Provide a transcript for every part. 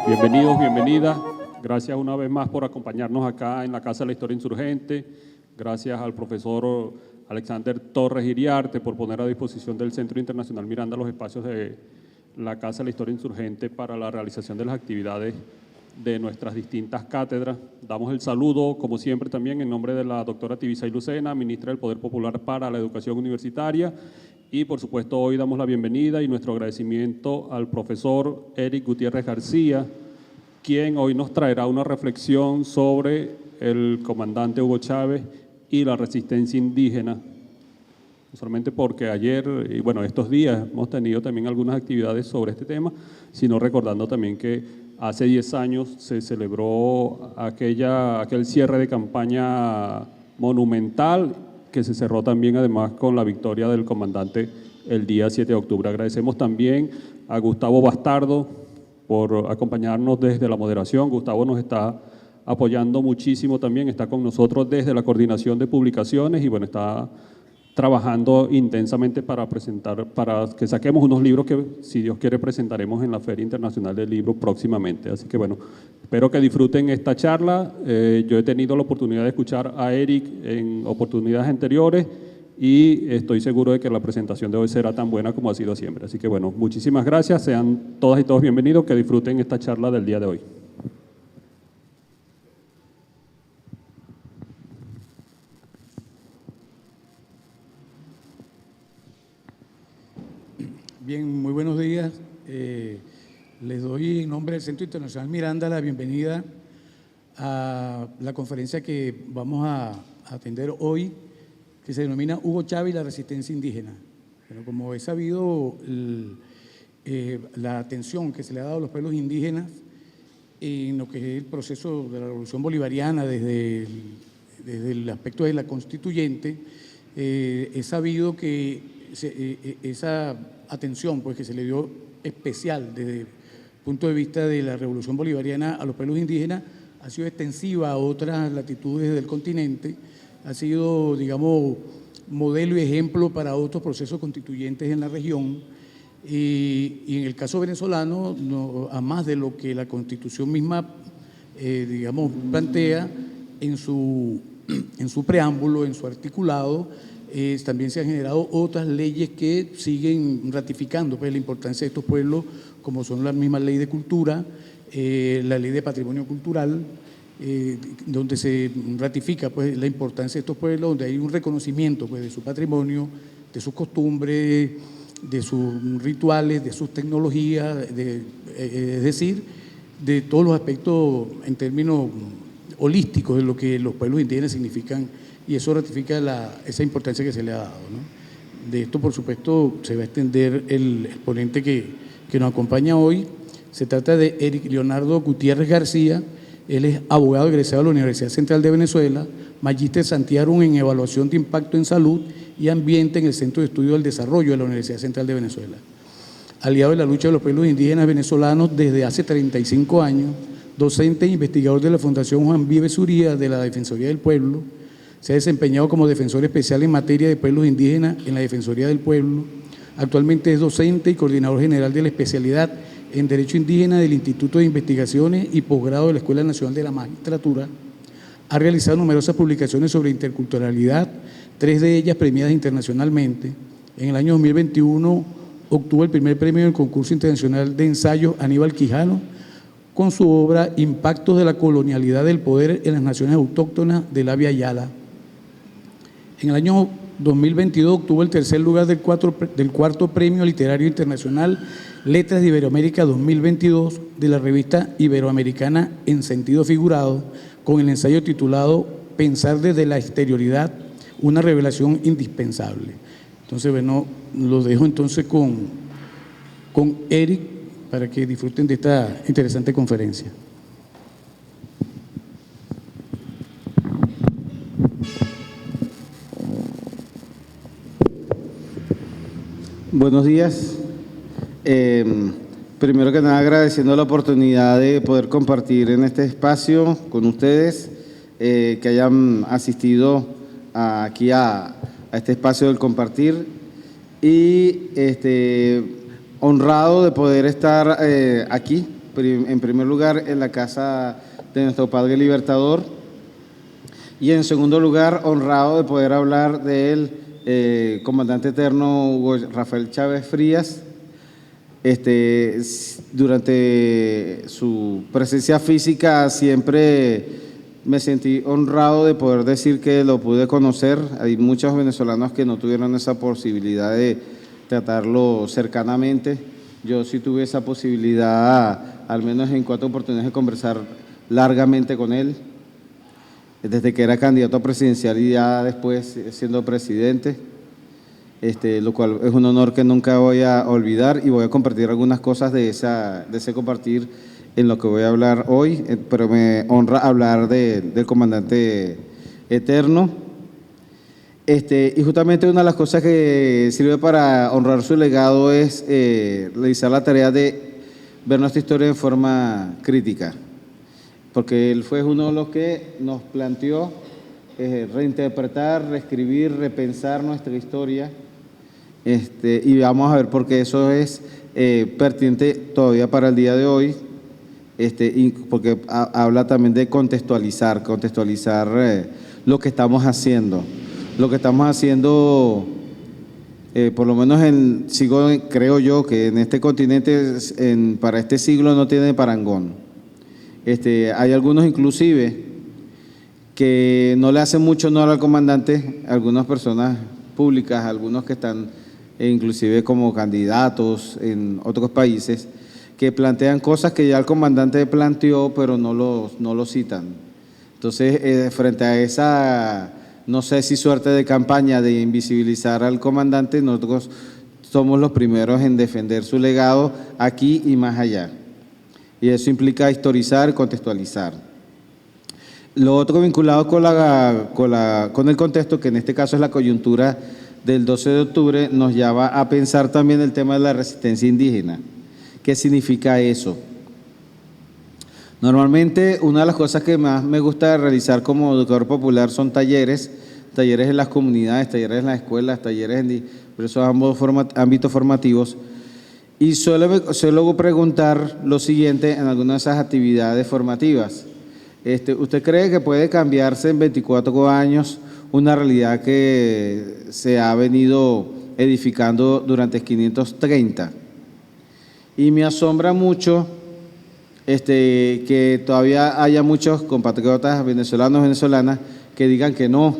Bienvenidos, bienvenidas. Gracias una vez más por acompañarnos acá en la Casa de la Historia Insurgente. Gracias al profesor Alexander Torres Iriarte por poner a disposición del Centro Internacional Miranda los espacios de la Casa de la Historia Insurgente para la realización de las actividades de nuestras distintas cátedras. Damos el saludo, como siempre, también en nombre de la doctora Tibisay Lucena, ministra del Poder Popular para la Educación Universitaria. Y, por supuesto, hoy damos la bienvenida y nuestro agradecimiento al profesor Eric Gutiérrez García, quien hoy nos traerá una reflexión sobre el comandante Hugo Chávez y la resistencia indígena. No solamente porque ayer, y bueno, estos días hemos tenido también algunas actividades sobre este tema, sino recordando también que hace 10 años se celebró aquel cierre de campaña monumental que se cerró también además con la victoria del comandante el día 7 de octubre. Agradecemos también a Gustavo Bastardo por acompañarnos desde la moderación. Gustavo nos está apoyando muchísimo también, está con nosotros desde la coordinación de publicaciones y bueno, está trabajando intensamente para que saquemos unos libros que, si Dios quiere, presentaremos en la Feria Internacional del Libro próximamente. Así que bueno, espero que disfruten esta charla. Yo he tenido la oportunidad de escuchar a Eric en oportunidades anteriores y estoy seguro de que la presentación de hoy será tan buena como ha sido siempre. Así que bueno, muchísimas gracias, sean todas y todos bienvenidos, que disfruten esta charla del día de hoy. Bien, muy buenos días. Les doy en nombre del Centro Internacional Miranda la bienvenida a la conferencia que vamos a atender hoy, que se denomina Hugo Chávez y la resistencia indígena. Pero como he sabido, la atención que se le ha dado a los pueblos indígenas en lo que es el proceso de la Revolución Bolivariana desde el aspecto de la constituyente, he sabido que esa atención pues, que se le dio especial desde el punto de vista de la Revolución Bolivariana a los pueblos indígenas ha sido extensiva a otras latitudes del continente, ha sido, digamos, modelo y ejemplo para otros procesos constituyentes en la región. Y en el caso venezolano, a más de lo que la Constitución misma, digamos, plantea en su preámbulo, en su articulado, también se han generado otras leyes que siguen ratificando pues, la importancia de estos pueblos, como son la misma ley de cultura, la ley de patrimonio cultural, donde se ratifica pues, la importancia de estos pueblos, donde hay un reconocimiento pues, de su patrimonio, de sus costumbres, de sus rituales, de sus tecnologías, es decir, de todos los aspectos en términos holísticos de lo que los pueblos indígenas significan, y eso ratifica esa importancia que se le ha dado, ¿no? De esto, por supuesto, se va a extender el ponente que nos acompaña hoy. Se trata de Eric Leonardo Gutiérrez García. Él es abogado egresado de la Universidad Central de Venezuela, magíster Santiago en Evaluación de Impacto en Salud y Ambiente en el Centro de Estudio del Desarrollo de la Universidad Central de Venezuela. Aliado de la lucha de los pueblos indígenas venezolanos desde hace 35 años, docente e investigador de la Fundación Juan Vives Uría de la Defensoría del Pueblo. Se ha desempeñado como defensor especial en materia de pueblos indígenas en la Defensoría del Pueblo. Actualmente es docente y coordinador general de la especialidad en Derecho Indígena del Instituto de Investigaciones y Posgrado de la Escuela Nacional de la Magistratura. Ha realizado numerosas publicaciones sobre interculturalidad, 3 de ellas premiadas internacionalmente. En el año 2021 obtuvo el primer premio en el concurso internacional de ensayo Aníbal Quijano con su obra Impactos de la colonialidad del poder en las naciones autóctonas del Abya Yala. En el año 2022 obtuvo el tercer lugar del cuarto Premio Literario Internacional Letras de Iberoamérica 2022 de la revista Iberoamericana en sentido figurado, con el ensayo titulado Pensar desde la exterioridad, una revelación indispensable. Entonces, bueno, lo dejo entonces con Eric para que disfruten de esta interesante conferencia. Buenos días. Primero que nada, agradeciendo la oportunidad de poder compartir en este espacio con ustedes, que hayan asistido aquí a este espacio del compartir y honrado de poder estar aquí, en primer lugar, en la casa de nuestro Padre Libertador y en segundo lugar, honrado de poder hablar del comandante eterno Hugo Rafael Chávez Frías. Durante su presencia física siempre me sentí honrado de poder decir que lo pude conocer. Hay muchos venezolanos que no tuvieron esa posibilidad de tratarlo cercanamente. Yo sí tuve esa posibilidad, al menos en 4 oportunidades, de conversar largamente con él, desde que era candidato a presidencial y ya después siendo presidente, lo cual es un honor que nunca voy a olvidar, y voy a compartir algunas cosas de ese compartir en lo que voy a hablar hoy, pero me honra hablar del comandante eterno. Y justamente una de las cosas que sirve para honrar su legado es realizar la tarea de ver nuestra historia en forma crítica, porque él fue uno de los que nos planteó reinterpretar, reescribir, repensar nuestra historia, y vamos a ver por qué eso es pertinente todavía para el día de hoy, y porque habla también de contextualizar lo que estamos haciendo. Lo que estamos haciendo, por lo menos creo yo que en este continente, para este siglo no tiene parangón. Hay algunos inclusive que no le hacen mucho honor al comandante, algunas personas públicas, algunos que están inclusive como candidatos en otros países, que plantean cosas que ya el comandante planteó, pero no lo citan. Entonces, frente a esa, no sé si suerte de campaña de invisibilizar al comandante, nosotros somos los primeros en defender su legado aquí y más allá. Y eso implica historizar y contextualizar. Lo otro vinculado con el contexto, que en este caso es la coyuntura del 12 de octubre, nos lleva a pensar también el tema de la resistencia indígena. ¿Qué significa eso? Normalmente, una de las cosas que más me gusta realizar como educador popular son talleres en las comunidades, talleres en las escuelas, talleres en diversos ámbitos formativos. Y suelo preguntar lo siguiente en algunas de esas actividades formativas. ¿Usted cree que puede cambiarse en 24 años una realidad que se ha venido edificando durante 530? Y me asombra mucho que todavía haya muchos compatriotas venezolanas que digan que no.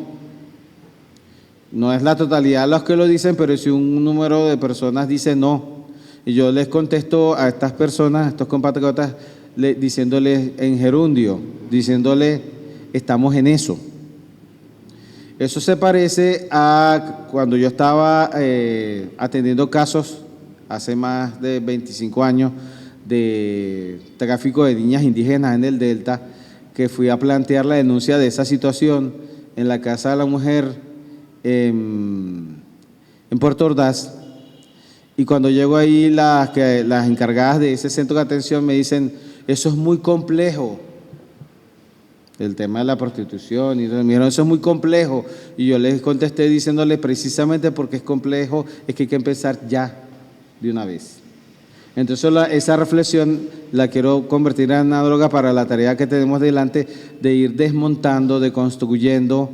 No es la totalidad los que lo dicen, pero si un número de personas dice no. Y yo les contesto a estas personas, a estos compatriotas, diciéndoles en gerundio, diciéndoles, estamos en eso. Eso se parece a cuando yo estaba atendiendo casos hace más de 25 años de tráfico de niñas indígenas en el Delta, que fui a plantear la denuncia de esa situación en la Casa de la Mujer en Puerto Ordaz. Y cuando llego ahí, las encargadas de ese centro de atención me dicen, eso es muy complejo, el tema de la prostitución, y me dijeron, eso es muy complejo. Y yo les contesté diciéndole, precisamente porque es complejo, es que hay que empezar ya, de una vez. Entonces esa reflexión la quiero convertir en análoga para la tarea que tenemos delante de ir desmontando, deconstruyendo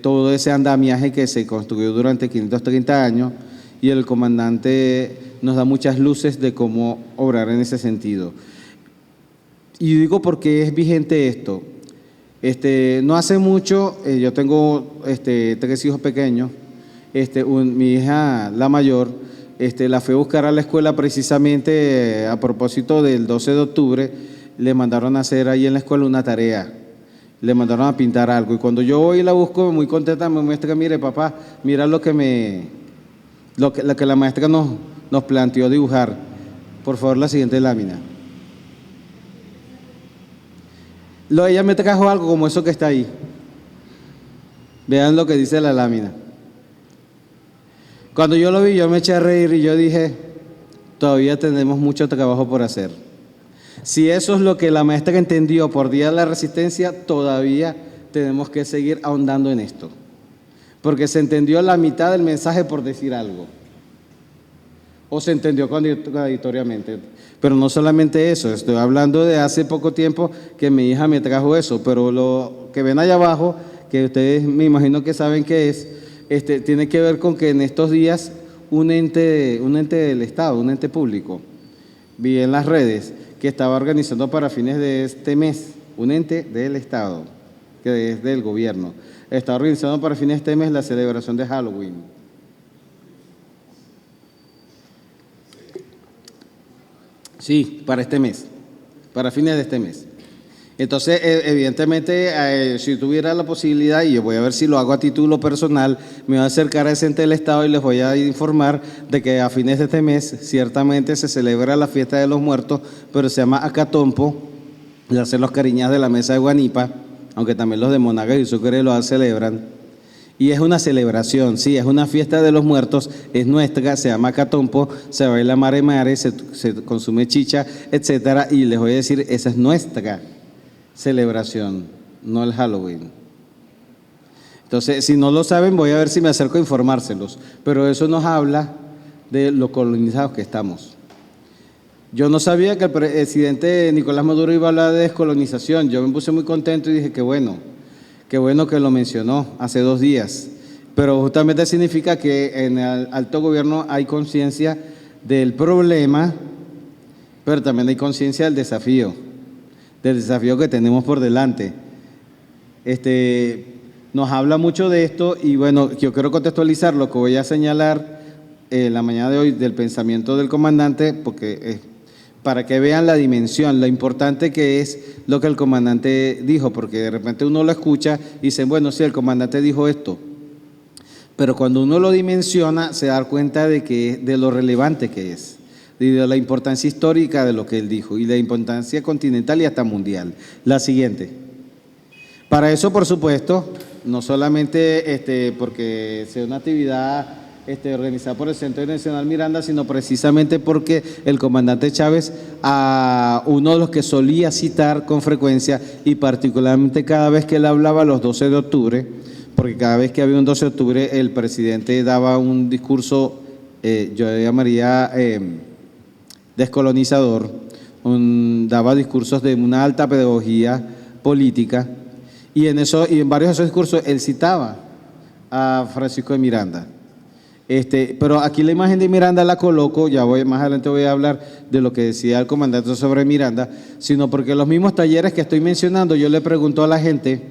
todo ese andamiaje que se construyó durante 530 años, y el comandante nos da muchas luces de cómo obrar en ese sentido. Y digo porque es vigente esto. No hace mucho, yo tengo 3 hijos pequeños, mi hija, la mayor, la fui a buscar a la escuela precisamente a propósito del 12 de octubre, le mandaron a hacer ahí en la escuela una tarea, le mandaron a pintar algo, y cuando yo voy y la busco, muy contenta, me muestra, mire papá, mira lo que la maestra nos planteó dibujar. Por favor, la siguiente lámina. Ella me trajo algo como eso que está ahí. Vean lo que dice la lámina. Cuando yo lo vi, yo me eché a reír y yo dije, todavía tenemos mucho trabajo por hacer. Si eso es lo que la maestra entendió por Día de la Resistencia, todavía tenemos que seguir ahondando en esto. Porque se entendió la mitad del mensaje por decir algo. O se entendió contradictoriamente. Pero no solamente eso, estoy hablando de hace poco tiempo que mi hija me trajo eso, pero lo que ven allá abajo, que ustedes me imagino que saben qué es, tiene que ver con que en estos días un ente del Estado, un ente público, vi en las redes que estaba organizando para fines de este mes, un ente del Estado, que es del gobierno, está organizando para fines de este mes la celebración de Halloween. Sí, para este mes, para fines de este mes. Entonces, evidentemente, si tuviera la posibilidad, y yo voy a ver si lo hago a título personal, me voy a acercar a ese ente del Estado y les voy a informar de que a fines de este mes ciertamente se celebra la fiesta de los muertos, pero se llama Acatompo, y hacen los cariñas de la mesa de Guanipa, aunque también los de Monagas y Sucre lo celebran. Y es una celebración, sí, es una fiesta de los muertos, es nuestra, se llama Acatompo, se baila mare mare, se consume chicha, etcétera, y les voy a decir, esa es nuestra celebración, no el Halloween. Entonces, si no lo saben, voy a ver si me acerco a informárselos, pero eso nos habla de lo colonizados que estamos. Yo no sabía que el presidente Nicolás Maduro iba a hablar de descolonización, yo me puse muy contento y dije, qué bueno que lo mencionó hace 2 días, pero justamente significa que en el alto gobierno hay conciencia del problema, pero también hay conciencia del desafío que tenemos por delante. Nos habla mucho de esto y bueno, yo quiero contextualizar lo que voy a señalar la mañana de hoy del pensamiento del comandante, porque para que vean la dimensión, lo importante que es lo que el comandante dijo, porque de repente uno lo escucha y dicen, bueno, sí, el comandante dijo esto, pero cuando uno lo dimensiona se da cuenta de lo relevante que es, y de la importancia histórica de lo que él dijo, y la importancia continental y hasta mundial. La siguiente. Para eso, por supuesto, no solamente porque sea una actividad organizada por el Centro Internacional Miranda, sino precisamente porque el comandante Chávez, a uno de los que solía citar con frecuencia, y particularmente cada vez que él hablaba los 12 de octubre, porque cada vez que había un 12 de octubre el presidente daba un discurso, yo llamaría descolonizador, daba discursos de una alta pedagogía política, y en varios de esos discursos él citaba a Francisco de Miranda. Pero aquí la imagen de Miranda la coloco, más adelante voy a hablar de lo que decía el comandante sobre Miranda, sino porque los mismos talleres que estoy mencionando, yo le pregunto a la gente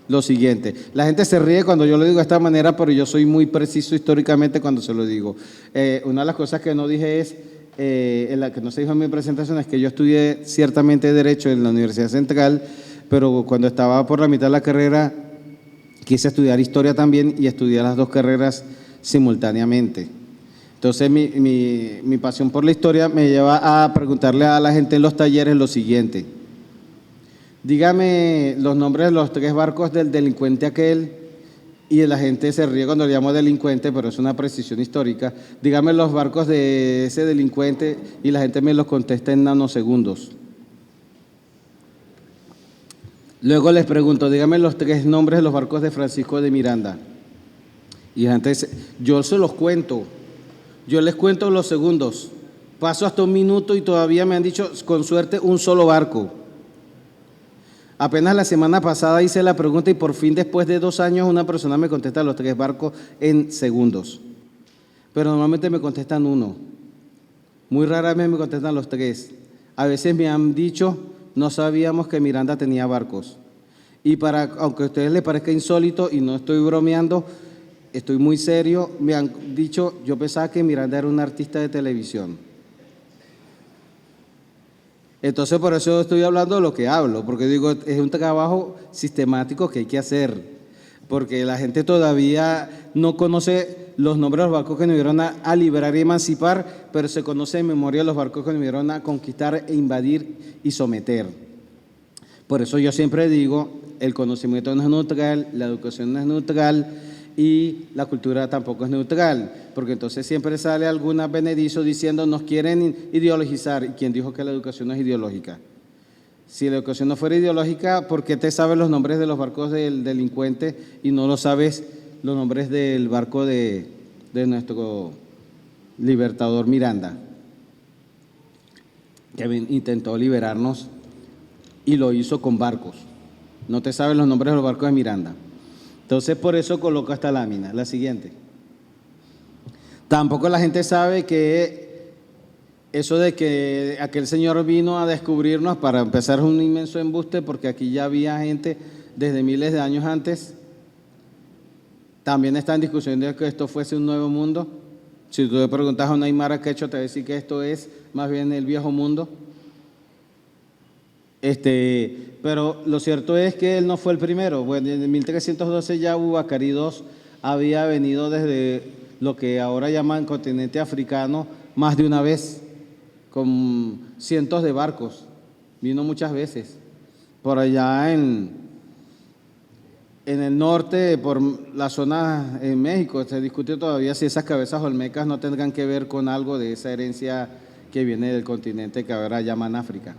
lo siguiente. La gente se ríe cuando yo lo digo de esta manera, pero yo soy muy preciso históricamente cuando se lo digo. Una de las cosas que no dije es, en la que no se dijo en mi presentación, es que yo estudié ciertamente Derecho en la Universidad Central, pero cuando estaba por la mitad de la carrera quise estudiar Historia también y estudié las 2 carreras simultáneamente. Entonces mi pasión por la historia me lleva a preguntarle a la gente en los talleres lo siguiente: dígame los nombres de los 3 barcos del delincuente aquel, y la gente se ríe cuando le llamo delincuente, pero es una precisión histórica. Dígame los barcos de ese delincuente y la gente me los contesta en nanosegundos. Luego les pregunto, dígame los 3 nombres de los barcos de Francisco de Miranda. Y antes, yo se los cuento, yo les cuento los segundos, paso hasta 1 minuto y todavía me han dicho, con suerte, un solo barco. Apenas la semana pasada hice la pregunta y por fin después de 2 años una persona me contesta los 3 barcos en segundos. Pero normalmente me contestan 1. Muy rara vez me contestan los 3. A veces me han dicho, no sabíamos que Miranda tenía barcos. Y aunque a ustedes les parezca insólito y no estoy bromeando, estoy muy serio, me han dicho, yo pensaba que Miranda era un artista de televisión. Entonces por eso estoy hablando de lo que hablo, porque digo, es un trabajo sistemático que hay que hacer, porque la gente todavía no conoce los nombres de los barcos que nos vinieron a liberar y emancipar, pero se conoce en memoria los barcos que nos vinieron a conquistar, e invadir y someter. Por eso yo siempre digo, el conocimiento no es neutral, la educación no es neutral, y la cultura tampoco es neutral, porque entonces siempre sale algún advenedizo diciendo nos quieren ideologizar. ¿Y quién dijo que la educación no es ideológica? Si la educación no fuera ideológica, ¿por qué te sabes los nombres de los barcos del delincuente y no lo sabes los nombres del barco de nuestro libertador Miranda, que intentó liberarnos y lo hizo con barcos? No te sabes los nombres de los barcos de Miranda. Entonces, por eso coloco esta lámina, la siguiente. Tampoco la gente sabe que eso de que aquel señor vino a descubrirnos, para empezar, es un inmenso embuste, porque aquí ya había gente desde miles de años antes. También está en discusión de que esto fuese un nuevo mundo. Si tú le preguntas a un aymara quechua, te va a decir que esto es más bien el viejo mundo. Pero lo cierto es que él no fue el primero. Bueno, en 1312 ya Bubacari II había venido desde lo que ahora llaman continente africano más de una vez, con cientos de barcos. Vino muchas veces. Por allá en el norte, por la zona en México, se discute todavía si esas cabezas olmecas no tendrán que ver con algo de esa herencia que viene del continente que ahora llaman África,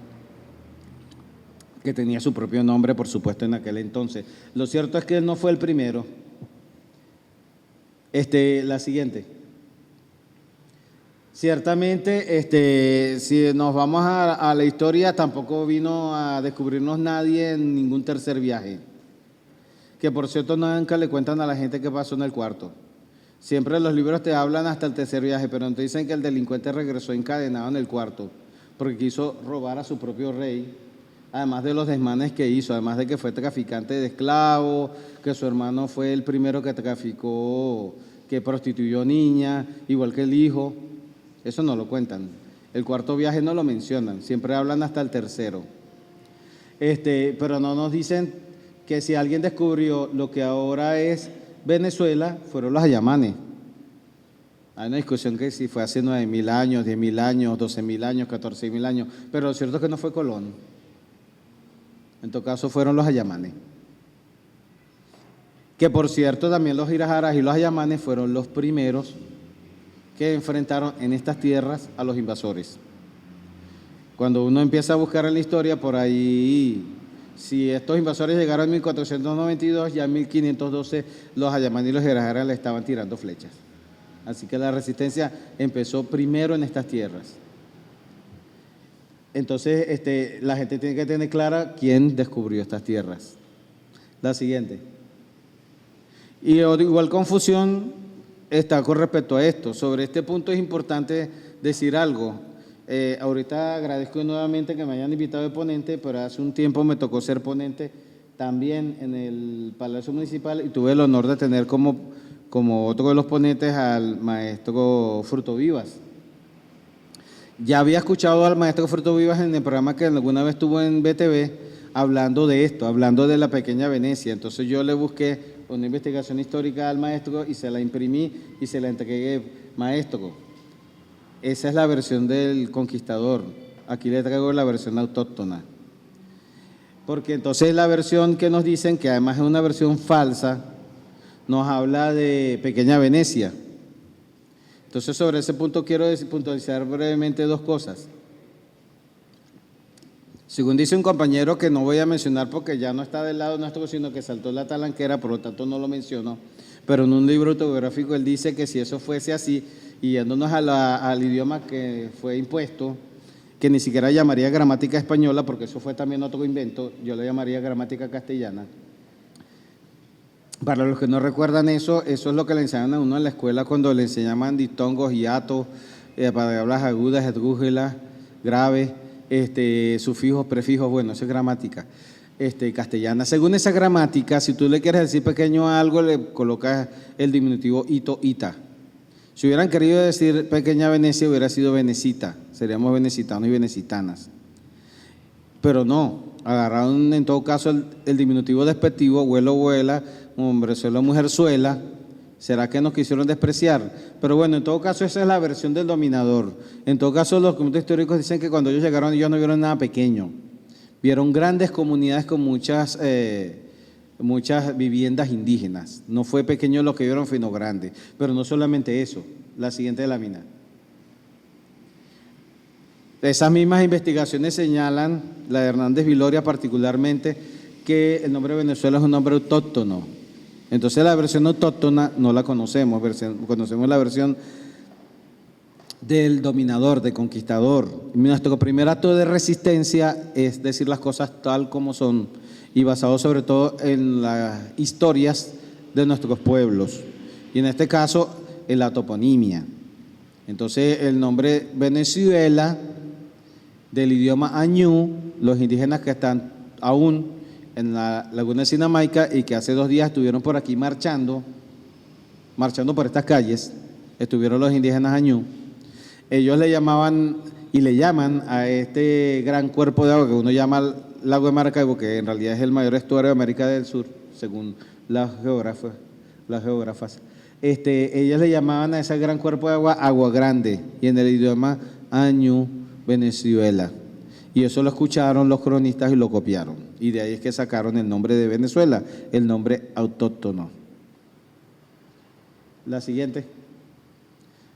que tenía su propio nombre, por supuesto, en aquel entonces. Lo cierto es que él no fue el primero. La siguiente. Ciertamente, si nos vamos a la historia, tampoco vino a descubrirnos nadie en ningún tercer viaje. Que por cierto, nunca le cuentan a la gente qué pasó en el cuarto. Siempre los libros te hablan hasta el tercer viaje, pero no te dicen que el delincuente regresó encadenado en el cuarto, porque quiso robar a su propio rey. Además de los desmanes que hizo, además de que fue traficante de esclavos, que su hermano fue el primero que traficó, que prostituyó niñas, igual que el hijo. Eso no lo cuentan. El cuarto viaje no lo mencionan, siempre hablan hasta el tercero. Pero no nos dicen que si alguien descubrió lo que ahora es Venezuela, fueron los ayamanes. Hay una discusión que si fue hace 9.000 años, 10.000 años, 12.000 años, 14.000 años, pero lo cierto es que no fue Colón. En todo caso fueron los ayamanes. Que por cierto también los irajaras y los ayamanes fueron los primeros que enfrentaron en estas tierras a los invasores. Cuando uno empieza a buscar en la historia, por ahí, si estos invasores llegaron en 1492, ya en 1512 los ayamanes y los irajaras le estaban tirando flechas. Así que la resistencia empezó primero en estas tierras. Entonces, la gente tiene que tener clara quién descubrió estas tierras. La siguiente. Y igual confusión está con respecto a esto. Sobre este punto es importante decir algo. Ahorita agradezco nuevamente que me hayan invitado de ponente, pero hace un tiempo me tocó ser ponente también en el Palacio Municipal y tuve el honor de tener como otro de los ponentes al maestro Frutovivas. Ya había escuchado al maestro Frutovivas en el programa que alguna vez estuvo en BTV hablando de esto, hablando de la pequeña Venecia. Entonces yo le busqué una investigación histórica al maestro y se la imprimí y se la entregué. Maestro, esa es la versión del conquistador. Aquí le traigo la versión autóctona. Porque entonces la versión que nos dicen, que además es una versión falsa, nos habla de pequeña Venecia. Entonces, sobre ese punto quiero puntualizar brevemente dos cosas. Según dice un compañero que no voy a mencionar porque ya no está del lado nuestro, sino que saltó la talanquera, por lo tanto no lo menciono, pero en un libro autobiográfico él dice que si eso fuese así, y yéndonos al idioma que fue impuesto, que ni siquiera llamaría gramática española, porque eso fue también otro invento, yo le llamaría gramática castellana. Para los que no recuerdan eso es lo que le enseñan a uno en la escuela cuando le enseñaban diptongos, hiatos, palabras agudas, esdrújulas, graves, sufijos, prefijos, bueno, eso es gramática castellana. Según esa gramática, si tú le quieres decir pequeño a algo, le colocas el diminutivo ito, ita. Si hubieran querido decir pequeña Venecia, hubiera sido venecita, seríamos venecitanos y venecitanas. Pero no, agarraron en todo caso el diminutivo despectivo, vuelo, vuela, hombrezuela, mujerzuela. ¿Será que nos quisieron despreciar? Pero bueno, en todo caso esa es la versión del dominador. En todo caso los documentos históricos dicen que cuando ellos llegaron ellos no vieron nada pequeño. Vieron grandes comunidades con muchas muchas viviendas indígenas. No fue pequeño lo que vieron, sino grande. Pero no solamente eso. La siguiente lámina. Esas mismas investigaciones señalan, la de Hernández Viloria particularmente, que el nombre de Venezuela es un nombre autóctono. Entonces la versión autóctona no la conocemos, conocemos la versión del dominador, del conquistador. Nuestro primer acto de resistencia es decir las cosas tal como son y basado sobre todo en las historias de nuestros pueblos. Y en este caso, en la toponimia. Entonces el nombre Venezuela, del idioma añú, los indígenas que están aún en la laguna de Sinamaica y que hace 2 días estuvieron por aquí marchando por estas calles, estuvieron los indígenas añú. Ellos le llamaban y le llaman a este gran cuerpo de agua que uno llama lago de Maracaibo, que en realidad es el mayor estuario de América del Sur, según las geógrafas. Ellos le llamaban a ese gran cuerpo de agua Agua Grande, y en el idioma añú, Venezuela. Y eso lo escucharon los cronistas y lo copiaron. Y de ahí es que sacaron el nombre de Venezuela, el nombre autóctono. La siguiente.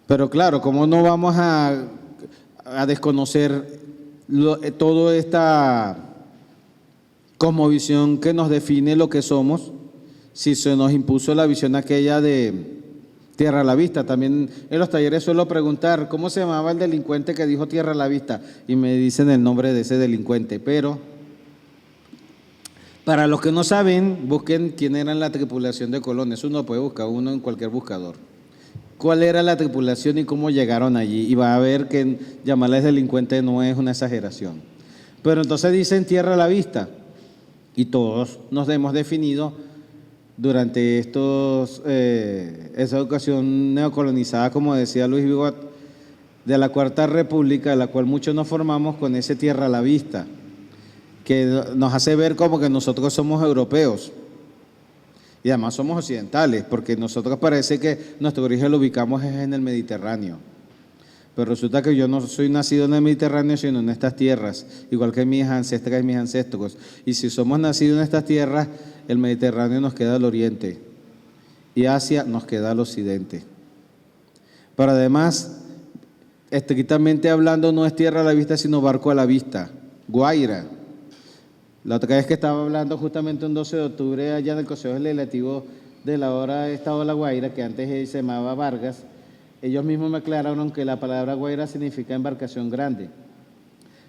Pero claro, ¿cómo no vamos a desconocer toda esta cosmovisión que nos define lo que somos si se nos impuso la visión aquella de Tierra a la Vista? También en los talleres suelo preguntar, ¿cómo se llamaba el delincuente que dijo Tierra a la Vista? Y me dicen el nombre de ese delincuente, pero para los que no saben, busquen quién era la tripulación de Colón. Eso uno puede buscar uno en cualquier buscador. ¿Cuál era la tripulación y cómo llegaron allí? Y va a ver que llamarles delincuente no es una exageración. Pero entonces dicen Tierra a la Vista, y todos nos hemos definido durante esa educación neocolonizada, como decía Luis Bigot, de la Cuarta República, de la cual muchos nos formamos con ese Tierra a la Vista, que nos hace ver como que nosotros somos europeos y además somos occidentales, porque nosotros parece que nuestro origen lo ubicamos en el Mediterráneo. Pero resulta que yo no soy nacido en el Mediterráneo, sino en estas tierras, igual que mis ancestras y mis ancestros. Y si somos nacidos en estas tierras, el Mediterráneo nos queda al oriente y Asia nos queda al occidente. Pero además, estrictamente hablando, no es Tierra a la Vista, sino barco a la vista, Guaira. La otra vez que estaba hablando justamente un 12 de octubre allá en el Consejo Legislativo de la hora de Estado de La Guaira, que antes se llamaba Vargas, ellos mismos me aclararon que la palabra Guaira significa embarcación grande.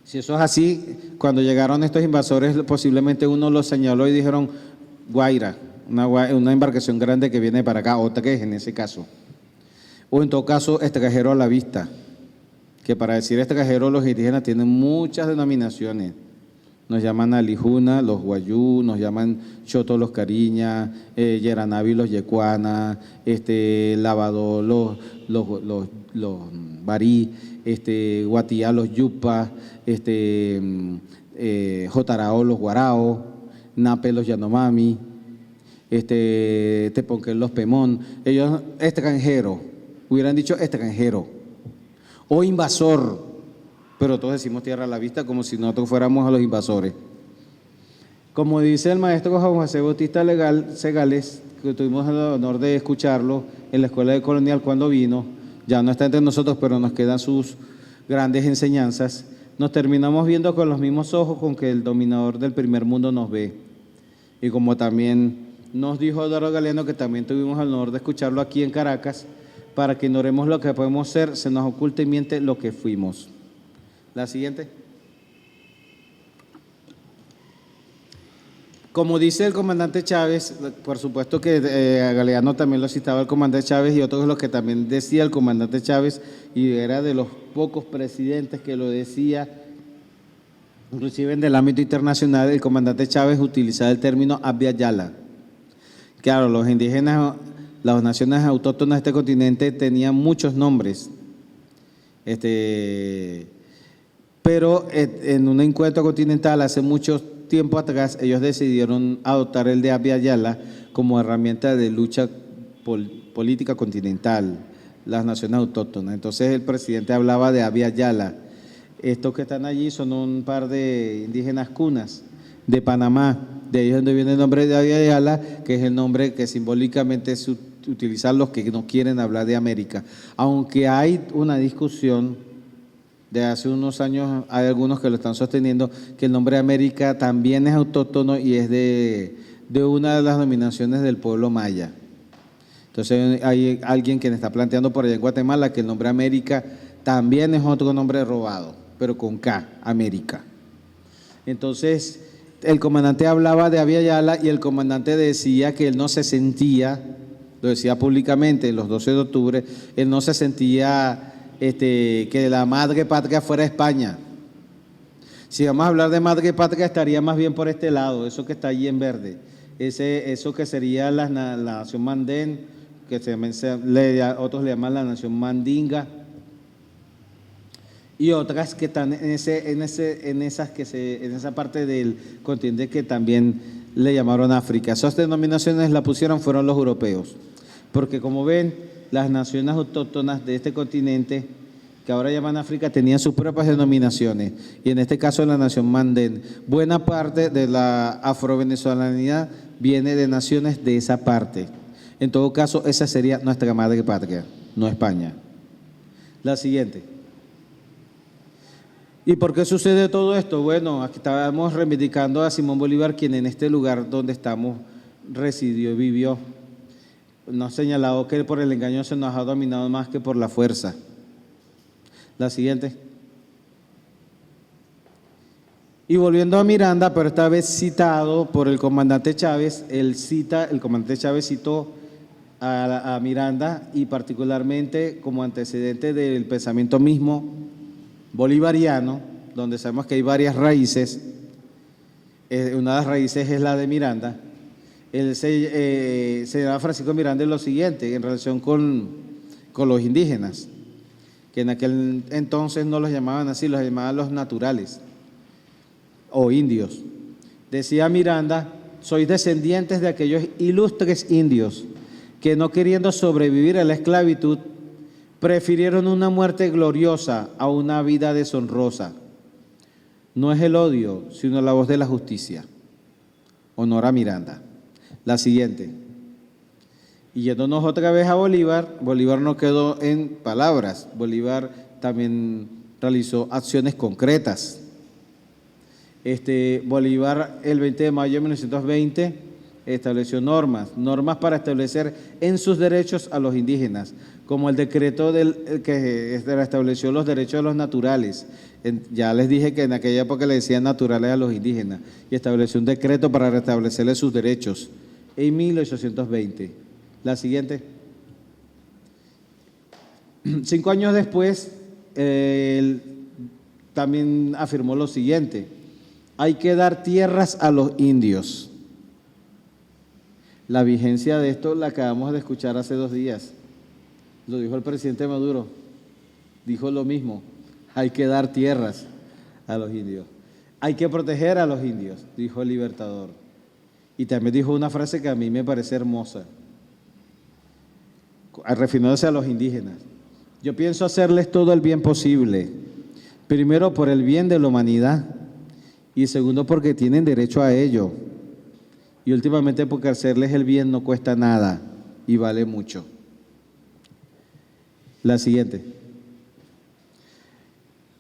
Si eso es así, cuando llegaron estos invasores, posiblemente uno los señaló y dijeron Guaira, una embarcación grande que viene para acá, otra que es en ese caso. O en todo caso, extranjero a la vista, que para decir extranjero los indígenas tienen muchas denominaciones. Nos llaman Alijuna, los Guayú, nos llaman Choto, los Cariña, Yeranavi, los Yecuana, Lavadó, los Barí, Guatía, los Yupa, Jotarao, los Guarao, Nape, los Yanomami, Teponquén, los Pemón. Ellos, extranjero, hubieran dicho extranjero o invasor. Pero todos decimos Tierra a la Vista como si nosotros fuéramos a los invasores. Como dice el maestro Juan José Bautista Segales, que tuvimos el honor de escucharlo en la Escuela de Colonial cuando vino, ya no está entre nosotros, pero nos quedan sus grandes enseñanzas, nos terminamos viendo con los mismos ojos con que el dominador del primer mundo nos ve. Y como también nos dijo Eduardo Galeano, que también tuvimos el honor de escucharlo aquí en Caracas, para que ignoremos lo que podemos ser, se nos oculta y miente lo que fuimos. La siguiente. Como dice el comandante Chávez, por supuesto que Galeano también lo citaba el comandante Chávez y otros los que también decía el comandante Chávez, y era de los pocos presidentes que lo decía, inclusive en el ámbito internacional, el comandante Chávez utilizaba el término Abya Yala. Claro, los indígenas, las naciones autóctonas de este continente tenían muchos nombres. Pero en un encuentro continental hace mucho tiempo atrás, ellos decidieron adoptar el de Abya Yala como herramienta de lucha política continental, las naciones autóctonas. Entonces el presidente hablaba de Abya Yala. Estos que están allí son un par de indígenas cunas de Panamá, De ahí es donde viene el nombre de Abya Yala, que es el nombre que simbólicamente se utilizan los que no quieren hablar de América. Aunque hay una discusión de hace unos años, hay algunos que lo están sosteniendo, que el nombre de América también es autóctono y es de una de las denominaciones del pueblo maya. Entonces hay alguien que está planteando por allá en Guatemala que el nombre América también es otro nombre robado, pero con K, América. Entonces el comandante hablaba de Abya Yala y el comandante decía que él no se sentía, lo decía públicamente los 12 de octubre, él no se sentía que la madre patria fuera España. Si vamos a hablar de madre patria estaría más bien por este lado, eso que está allí en verde, eso que sería la nación Mandén, que otros le llaman la nación Mandinga, y otras que están en esa parte del continente que también le llamaron África. Esas denominaciones las pusieron fueron los europeos, porque como ven, las naciones autóctonas de este continente, que ahora llaman África, tenían sus propias denominaciones, y en este caso la nación Mandén. Buena parte de la afrovenezolanidad viene de naciones de esa parte. En todo caso, esa sería nuestra madre patria, no España. La siguiente. ¿Y por qué sucede todo esto? Bueno, aquí estábamos reivindicando a Simón Bolívar, quien en este lugar donde estamos residió y vivió. Nos ha señalado que por el engaño se nos ha dominado más que por la fuerza. La siguiente. Y volviendo a Miranda, pero esta vez citado por el comandante Chávez, el comandante Chávez citó a Miranda y particularmente como antecedente del pensamiento mismo bolivariano, donde sabemos que hay varias raíces. Una de las raíces es la de Miranda. Él se llama Francisco Miranda en lo siguiente, en relación con los indígenas, que en aquel entonces no los llamaban así, los llamaban los naturales o indios. Decía Miranda: sois descendientes de aquellos ilustres indios que, no queriendo sobrevivir a la esclavitud, prefirieron una muerte gloriosa a una vida deshonrosa. No es el odio, sino la voz de la justicia. Honor a Miranda. La siguiente. Y yéndonos otra vez a Bolívar, Bolívar no quedó en palabras, Bolívar también realizó acciones concretas. Bolívar el 20 de mayo de 1920 estableció normas para establecer en sus derechos a los indígenas, como el decreto que estableció los derechos de los naturales. Ya les dije que en aquella época le decían naturales a los indígenas, y estableció un decreto para restablecerles sus derechos en 1820. La siguiente. 5 años después, él también afirmó lo siguiente: hay que dar tierras a los indios. La vigencia de esto la acabamos de escuchar hace 2 días. Lo dijo el presidente Maduro. Dijo lo mismo: hay que dar tierras a los indios. Hay que proteger a los indios, dijo el Libertador. Y también dijo una frase que a mí me parece hermosa, refiriéndose a los indígenas: yo pienso hacerles todo el bien posible, primero por el bien de la humanidad, y segundo porque tienen derecho a ello, y últimamente porque hacerles el bien no cuesta nada y vale mucho. La siguiente.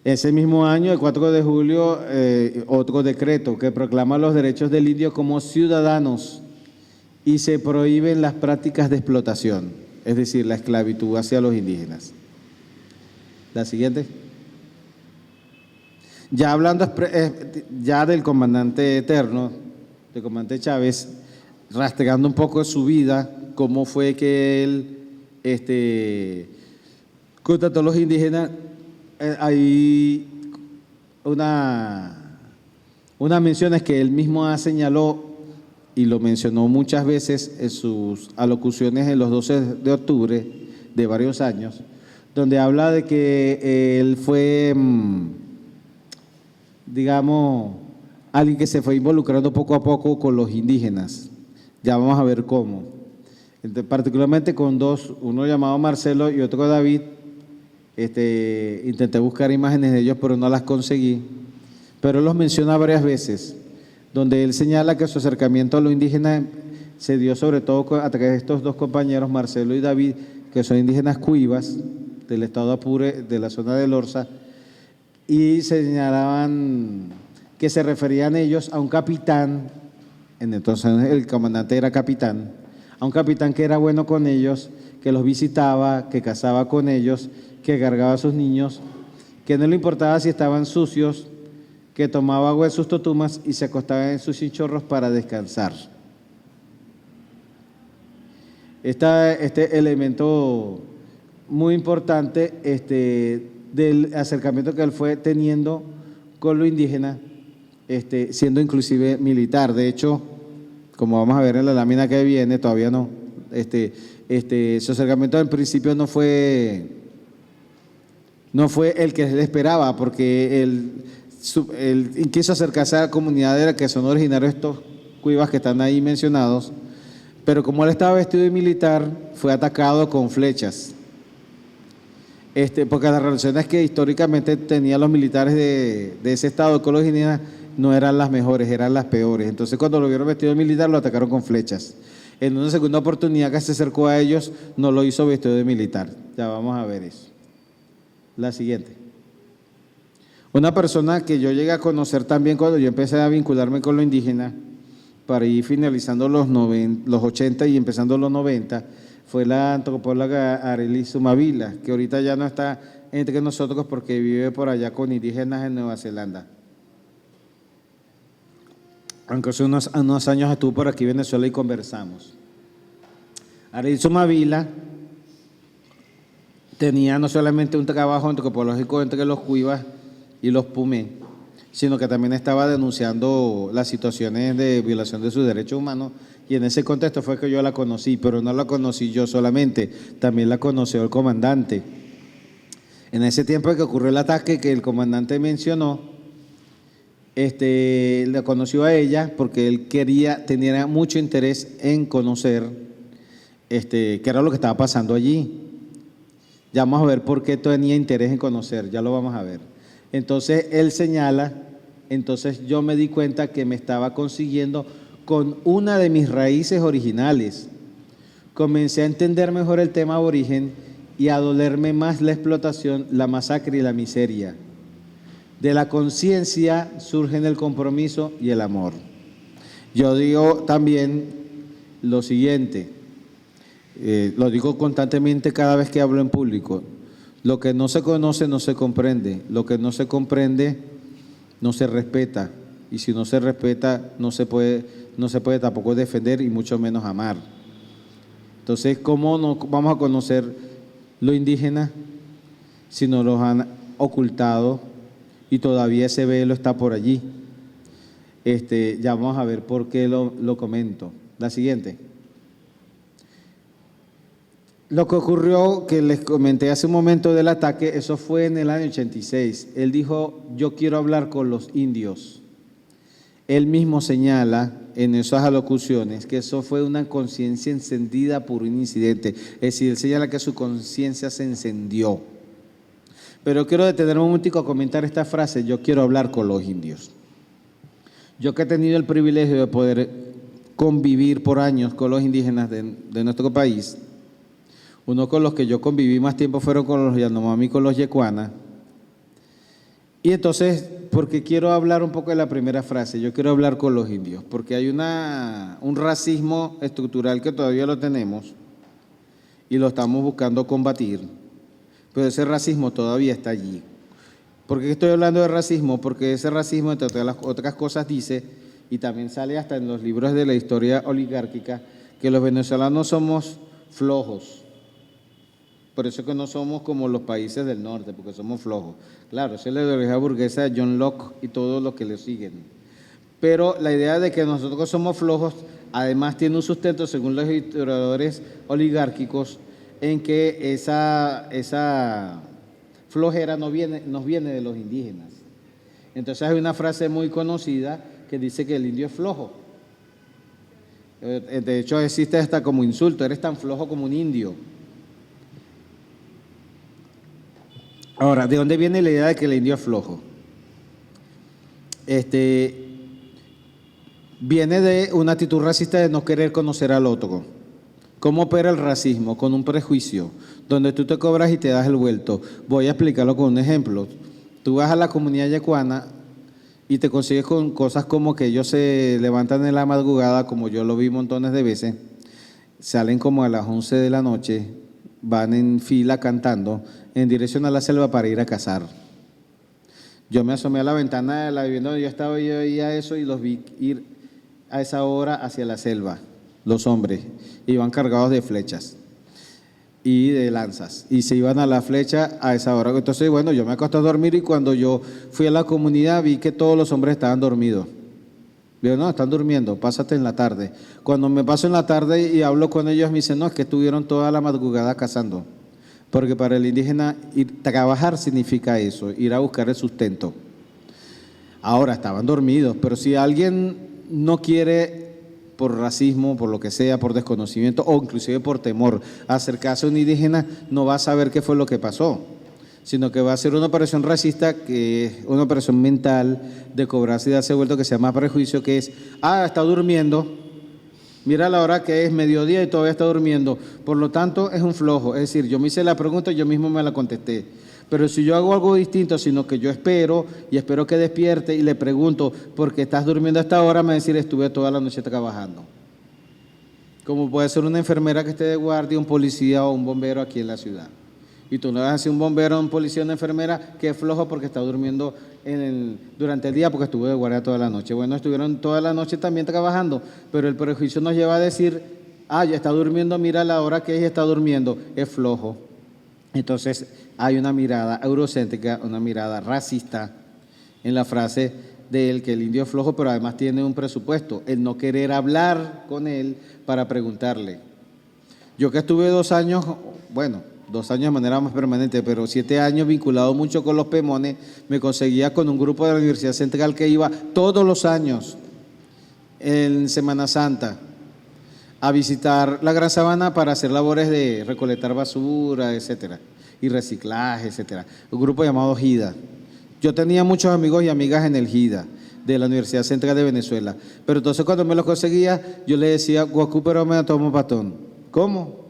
Ese mismo año, el 4 de julio, otro decreto que proclama los derechos del indio como ciudadanos y se prohíben las prácticas de explotación, es decir, la esclavitud hacia los indígenas. La siguiente. Ya hablando ya del comandante eterno, del comandante Chávez, rastreando un poco de su vida, cómo fue que él contrató a los indígenas. Hay unas menciones que él mismo señaló y lo mencionó muchas veces en sus alocuciones en los 12 de octubre de varios años, donde habla de que él fue, digamos, alguien que se fue involucrando poco a poco con los indígenas. Ya vamos a ver cómo. Particularmente con 2, uno llamado Marcelo y otro David. Intenté buscar imágenes de ellos, pero no las conseguí. Pero él los menciona varias veces. donde él señala que su acercamiento a lo indígena se dio sobre todo a través de estos dos compañeros, Marcelo y David, que son indígenas cuivas del estado Apure, de la zona del Orza, y señalaban que se referían ellos a un capitán, entonces el comandante era capitán, a un capitán que era bueno con ellos, que los visitaba, que cazaba con ellos, que cargaba a sus niños, que no le importaba si estaban sucios, que tomaba agua de sus totumas y se acostaba en sus chinchorros para descansar. Este elemento muy importante del acercamiento que él fue teniendo con lo indígena, siendo inclusive militar. De hecho, como vamos a ver en la lámina que viene, todavía no, su acercamiento en principio no fue el que él esperaba, porque él quiso acercarse a la comunidad de la que son originarios estos cuivas que están ahí mencionados, pero como él estaba vestido de militar, fue atacado con flechas. Porque las relaciones que históricamente tenían los militares de ese estado con los indígenas no eran las mejores, eran las peores. Entonces, cuando lo vieron vestido de militar, lo atacaron con flechas. En una segunda oportunidad que se acercó a ellos, no lo hizo vestido de militar. Ya vamos a ver eso. La siguiente. Una persona que yo llegué a conocer también cuando yo empecé a vincularme con lo indígena, para ir finalizando los 80 y empezando los 90, fue la antropóloga Arely Sumavila, que ahorita ya no está entre nosotros porque vive por allá con indígenas en Nueva Zelanda. Aunque hace unos años estuvo por aquí en Venezuela y conversamos. Arely Sumavila tenía no solamente un trabajo antropológico entre los cuivas y los pumé, sino que también estaba denunciando las situaciones de violación de sus derechos humanos, y en ese contexto fue que yo la conocí, pero no la conocí yo solamente, también la conoció el comandante. En ese tiempo que ocurrió el ataque que el comandante mencionó, la conoció a ella porque él tenía mucho interés en conocer qué era lo que estaba pasando allí. Ya vamos a ver por qué tenía interés en conocer, ya lo vamos a ver. Entonces él señala, entonces yo me di cuenta que me estaba consiguiendo con una de mis raíces originales. Comencé a entender mejor el tema aborigen y a dolerme más la explotación, la masacre y la miseria. De la conciencia surgen el compromiso y el amor. Yo digo también lo siguiente, lo digo constantemente cada vez que hablo en público: lo que no se conoce no se comprende, lo que no se comprende no se respeta, y si no se respeta no se puede tampoco defender y mucho menos amar. Entonces, ¿cómo no vamos a conocer lo indígena si nos lo han ocultado y todavía ese velo está por allí? Ya vamos a ver por qué lo comento. La siguiente. Lo que ocurrió, que les comenté hace un momento del ataque, eso fue en el año 86. Él dijo: yo quiero hablar con los indios. Él mismo señala en esas alocuciones que eso fue una conciencia encendida por un incidente. Es decir, él señala que su conciencia se encendió. Pero quiero detenerme un momentico a comentar esta frase: yo quiero hablar con los indios. Yo que he tenido el privilegio de poder convivir por años con los indígenas de nuestro país, uno con los que yo conviví más tiempo fueron con los Yanomami y con los Yecuana. Y entonces, porque quiero hablar un poco de la primera frase, yo quiero hablar con los indios, porque hay un racismo estructural que todavía lo tenemos y lo estamos buscando combatir, pero ese racismo todavía está allí. ¿Por qué estoy hablando de racismo? Porque ese racismo, entre otras cosas, dice, y también sale hasta en los libros de la historia oligárquica, que los venezolanos somos flojos. Por eso que no somos como los países del norte, porque somos flojos. Claro, esa es la ideología burguesa de John Locke y todos los que le siguen. Pero la idea de que nosotros somos flojos, además tiene un sustento, según los historiadores oligárquicos, en que esa flojera nos viene de los indígenas. Entonces hay una frase muy conocida que dice que el indio es flojo. De hecho existe hasta como insulto: eres tan flojo como un indio. Ahora, ¿de dónde viene la idea de que el indio es flojo? viene de una actitud racista de no querer conocer al otro. ¿Cómo opera el racismo? Con un prejuicio, donde tú te cobras y te das el vuelto. Voy a explicarlo con un ejemplo. Tú vas a la comunidad yacuana y te consigues con cosas como que ellos se levantan en la madrugada, como yo lo vi montones de veces, salen como a las 11 de la noche, van en fila cantando en dirección a la selva para ir a cazar. Yo me asomé a la ventana de la vivienda donde yo estaba y yo veía eso y los vi ir a esa hora hacia la selva, los hombres, iban cargados de flechas y de lanzas, y se iban a la flecha a esa hora. Entonces, bueno, yo me acosté a dormir y cuando yo fui a la comunidad vi que todos los hombres estaban dormidos. Digo, no, están durmiendo, pásate en la tarde. Cuando me paso en la tarde y hablo con ellos, me dicen, no, es que estuvieron toda la madrugada cazando. Porque para el indígena trabajar significa eso, ir a buscar el sustento. Ahora, estaban dormidos, pero si alguien no quiere, por racismo, por lo que sea, por desconocimiento o inclusive por temor, acercarse a un indígena, no va a saber qué fue lo que pasó, sino que va a ser una operación racista, que es una operación mental de cobrarse y darse vuelto, que se llama prejuicio, que es, está durmiendo, mira la hora que es mediodía y todavía está durmiendo, por lo tanto es un flojo. Es decir, yo me hice la pregunta y yo mismo me la contesté. Pero si yo hago algo distinto, sino que yo espero y espero que despierte y le pregunto, ¿por qué estás durmiendo a esta hora? Me va a decir, estuve toda la noche trabajando. Como puede ser una enfermera que esté de guardia, un policía o un bombero aquí en la ciudad. Y tú no vas a decir un bombero, un policía, una enfermera que es flojo porque está durmiendo durante el día porque estuvo de guardia toda la noche. Bueno, estuvieron toda la noche también trabajando, pero el prejuicio nos lleva a decir, ya está durmiendo, mira la hora que ella está durmiendo, es flojo. Entonces hay una mirada eurocéntrica, una mirada racista en la frase de él, que el indio es flojo, pero además tiene un presupuesto, el no querer hablar con él para preguntarle. Yo que estuve 2 años, bueno, 2 años de manera más permanente, pero 7 años vinculado mucho con los Pemones, me conseguía con un grupo de la Universidad Central que iba todos los años en Semana Santa a visitar la Gran Sabana para hacer labores de recolectar basura, etcétera, y reciclaje, etcétera. Un grupo llamado GIDA. Yo tenía muchos amigos y amigas en el GIDA de la Universidad Central de Venezuela, pero entonces cuando me los conseguía, yo le decía, guacupero me tomo patón. ¿Cómo?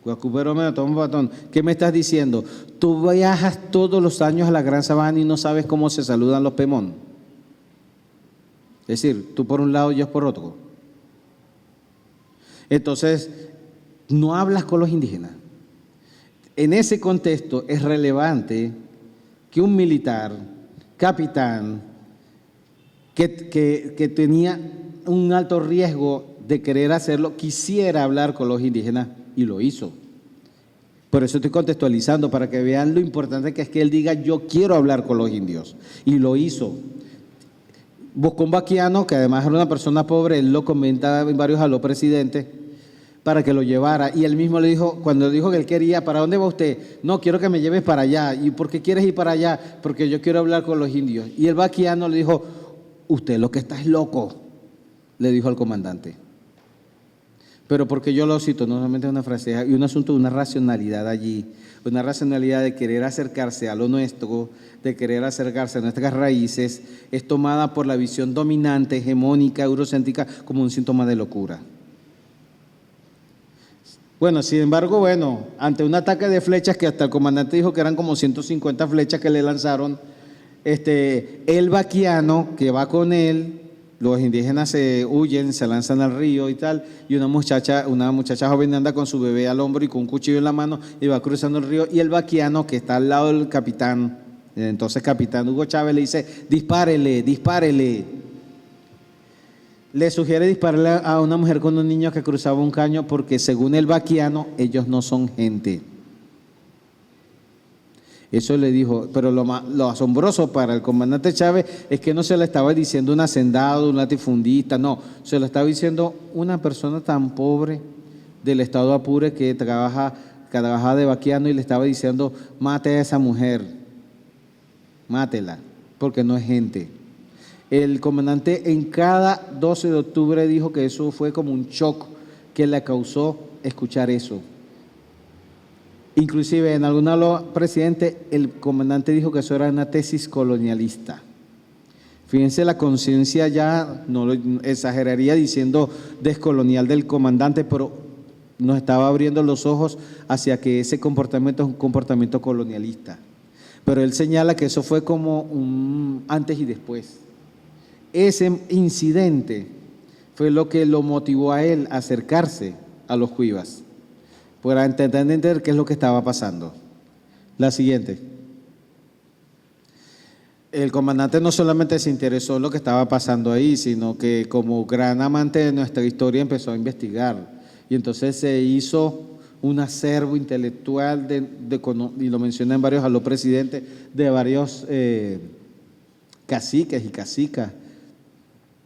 Guacupero me tomo patón. ¿Qué me estás diciendo? Tú viajas todos los años a la Gran Sabana y no sabes cómo se saludan los Pemón. Es decir, tú por un lado y yo por otro. Entonces, no hablas con los indígenas. En ese contexto es relevante que un militar, capitán, que tenía un alto riesgo de querer hacerlo, quisiera hablar con los indígenas y lo hizo. Por eso estoy contextualizando, para que vean lo importante que es que él diga, yo quiero hablar con los indios, y lo hizo. Buscó un vaquiano, que además era una persona pobre, él lo comentaba en varios a los presidentes, para que lo llevara, y él mismo le dijo, cuando dijo que él quería, ¿para dónde va usted? No, quiero que me lleves para allá. ¿Y por qué quieres ir para allá? Porque yo quiero hablar con los indios. Y el vaquiano le dijo, usted lo que está es loco, le dijo al comandante. Pero porque yo lo cito, no solamente es una frase, y un asunto de una racionalidad allí, una racionalidad de querer acercarse a lo nuestro, de querer acercarse a nuestras raíces, es tomada por la visión dominante, hegemónica, eurocéntrica, como un síntoma de locura. Bueno, sin embargo, ante un ataque de flechas, que hasta el comandante dijo que eran como 150 flechas que le lanzaron, el vaquiano que va con él, los indígenas se huyen, se lanzan al río y tal, y una muchacha joven anda con su bebé al hombro y con un cuchillo en la mano y va cruzando el río, y el vaquiano que está al lado del capitán, entonces capitán Hugo Chávez, le dice, dispárele, dispárele. Le sugiere dispararle a una mujer con un niño que cruzaba un caño porque según el vaquiano, ellos no son gente. Eso le dijo, pero lo asombroso para el comandante Chávez es que no se le estaba diciendo un hacendado, un latifundista, no, se lo estaba diciendo una persona tan pobre del estado Apure que trabaja de vaquiano, y le estaba diciendo, mate a esa mujer, mátela, porque no es gente. El comandante en cada 12 de octubre dijo que eso fue como un shock que le causó escuchar eso. Inclusive en algunos presidentes el comandante dijo que eso era una tesis colonialista. Fíjense la conciencia ya, no lo exageraría diciendo descolonial del comandante, pero nos estaba abriendo los ojos hacia que ese comportamiento es un comportamiento colonialista. Pero él señala que eso fue como un antes y después. Ese incidente fue lo que lo motivó a él a acercarse a los Cuivas, para entender qué es lo que estaba pasando. La siguiente. El comandante no solamente se interesó en lo que estaba pasando ahí, sino que como gran amante de nuestra historia empezó a investigar. Y entonces se hizo un acervo intelectual, y lo mencionan varios aló presidentes, de varios caciques y cacicas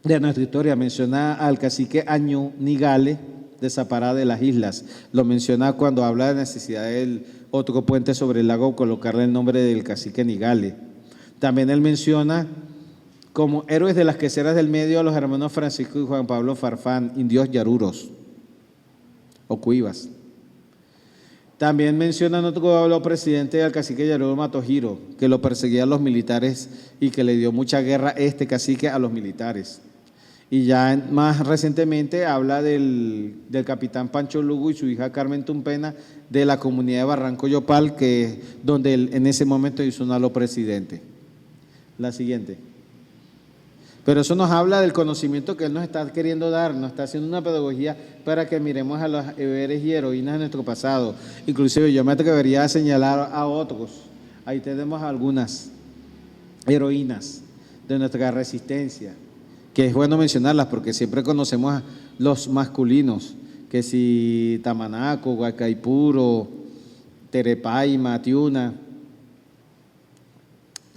de nuestra historia. Menciona al cacique Año Nigale de Zapará de las Islas. Lo menciona cuando habla de necesidad del otro puente sobre el lago, colocarle el nombre del cacique Nigale. También él menciona como héroes de las queseras del medio a los hermanos Francisco y Juan Pablo Farfán, indios yaruros o cuivas. También menciona otro presidente al cacique Yaruro Matojiro, que lo perseguía a los militares y que le dio mucha guerra este cacique a los militares. Y ya más recientemente habla del capitán Pancho Lugo y su hija Carmen Tumpena de la comunidad de Barranco Yopal, que donde él en ese momento hizo un aló presidente. La siguiente. Pero eso nos habla del conocimiento que él nos está queriendo dar, nos está haciendo una pedagogía para que miremos a los héroes y heroínas de nuestro pasado. Inclusive yo me atrevería a señalar a otros. Ahí tenemos algunas heroínas de nuestra resistencia, que es bueno mencionarlas porque siempre conocemos a los masculinos, que si Tamanaco, Guacaipuro, Terepaima, Tiuna,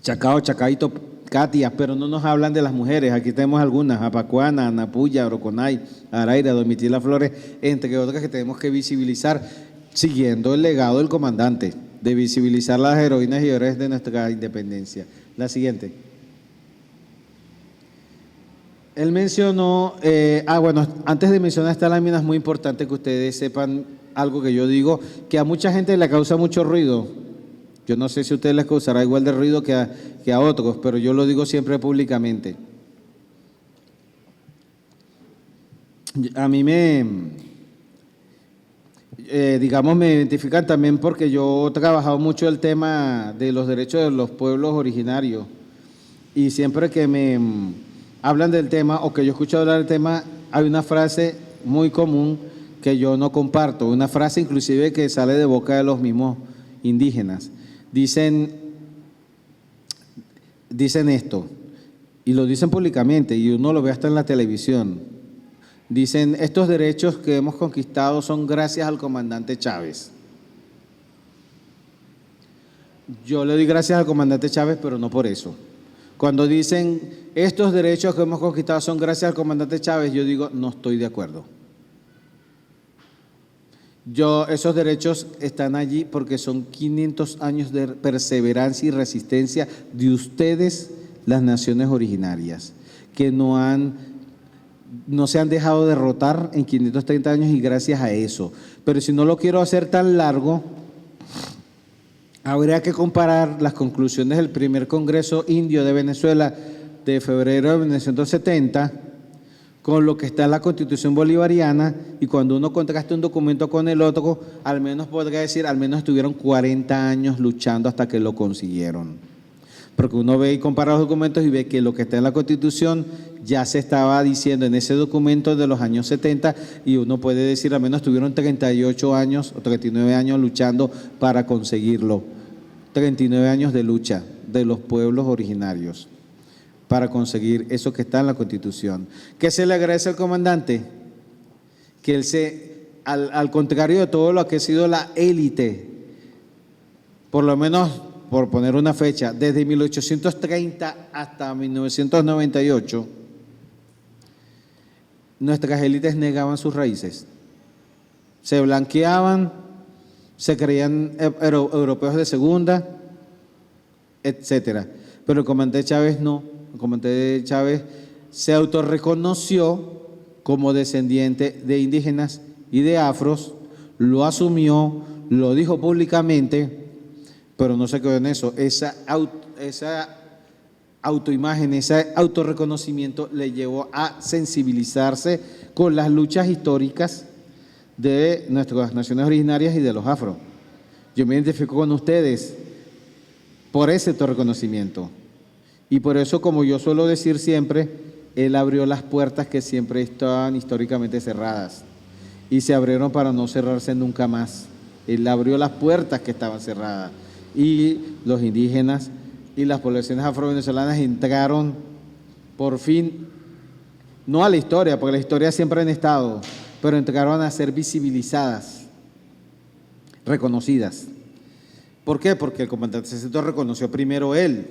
Chacao, Chacaito, Katia, pero no nos hablan de las mujeres. Aquí tenemos algunas: Apacuana, Anapuya, Oroconay, Araira, Domitila Flores, entre otras que tenemos que visibilizar, siguiendo el legado del comandante, de visibilizar las heroínas y héroes de nuestra independencia. La siguiente. Él mencionó, bueno, antes de mencionar esta lámina es muy importante que ustedes sepan algo que yo digo, que a mucha gente le causa mucho ruido. Yo no sé si a ustedes les causará igual de ruido que a otros, pero yo lo digo siempre públicamente. A mí digamos, me identifican también porque yo he trabajado mucho el tema de los derechos de los pueblos originarios y siempre que me hablan del tema o que yo escucho hablar del tema, hay una frase muy común que yo no comparto, una frase inclusive que sale de boca de los mismos indígenas. Dicen esto, y lo dicen públicamente, y uno lo ve hasta en la televisión. Dicen, estos derechos que hemos conquistado son gracias al comandante Chávez. Yo le doy gracias al comandante Chávez, pero no por eso. Cuando dicen, estos derechos que hemos conquistado son gracias al comandante Chávez, yo digo, no estoy de acuerdo. Esos derechos están allí porque son 500 años de perseverancia y resistencia de ustedes, las naciones originarias, que no se han dejado derrotar en 530 años y gracias a eso. Pero si no lo quiero hacer tan largo, habría que comparar las conclusiones del primer Congreso Indio de Venezuela de febrero de 1970 con lo que está en la Constitución bolivariana, y cuando uno contrasta un documento con el otro, al menos podría decir, al menos estuvieron 40 años luchando hasta que lo consiguieron. Porque uno ve y compara los documentos y ve que lo que está en la Constitución ya se estaba diciendo en ese documento de los años 70, y uno puede decir, al menos estuvieron 38 años o 39 años luchando para conseguirlo. 39 años de lucha de los pueblos originarios para conseguir eso que está en la Constitución. ¿Qué se le agradece al comandante? Que él al contrario de todo lo que ha sido la élite, por lo menos, por poner una fecha, desde 1830 hasta 1998, nuestras élites negaban sus raíces. Se blanqueaban, se creían europeos de segunda, etcétera. Pero el comandante Chávez no. El comandante Chávez se autorreconoció como descendiente de indígenas y de afros, lo asumió, lo dijo públicamente, pero no se quedó en eso. Esa autoimagen, ese autorreconocimiento le llevó a sensibilizarse con las luchas históricas de nuestras naciones originarias y de los afro. Yo me identifico con ustedes por ese autorreconocimiento. Y por eso, como yo suelo decir siempre, él abrió las puertas que siempre estaban históricamente cerradas y se abrieron para no cerrarse nunca más. Él abrió las puertas que estaban cerradas y los indígenas y las poblaciones afro-venezolanas entraron por fin, no a la historia, porque la historia siempre han estado, pero entraron a ser visibilizadas, reconocidas. ¿Por qué? Porque el comandante Cecilio reconoció primero él.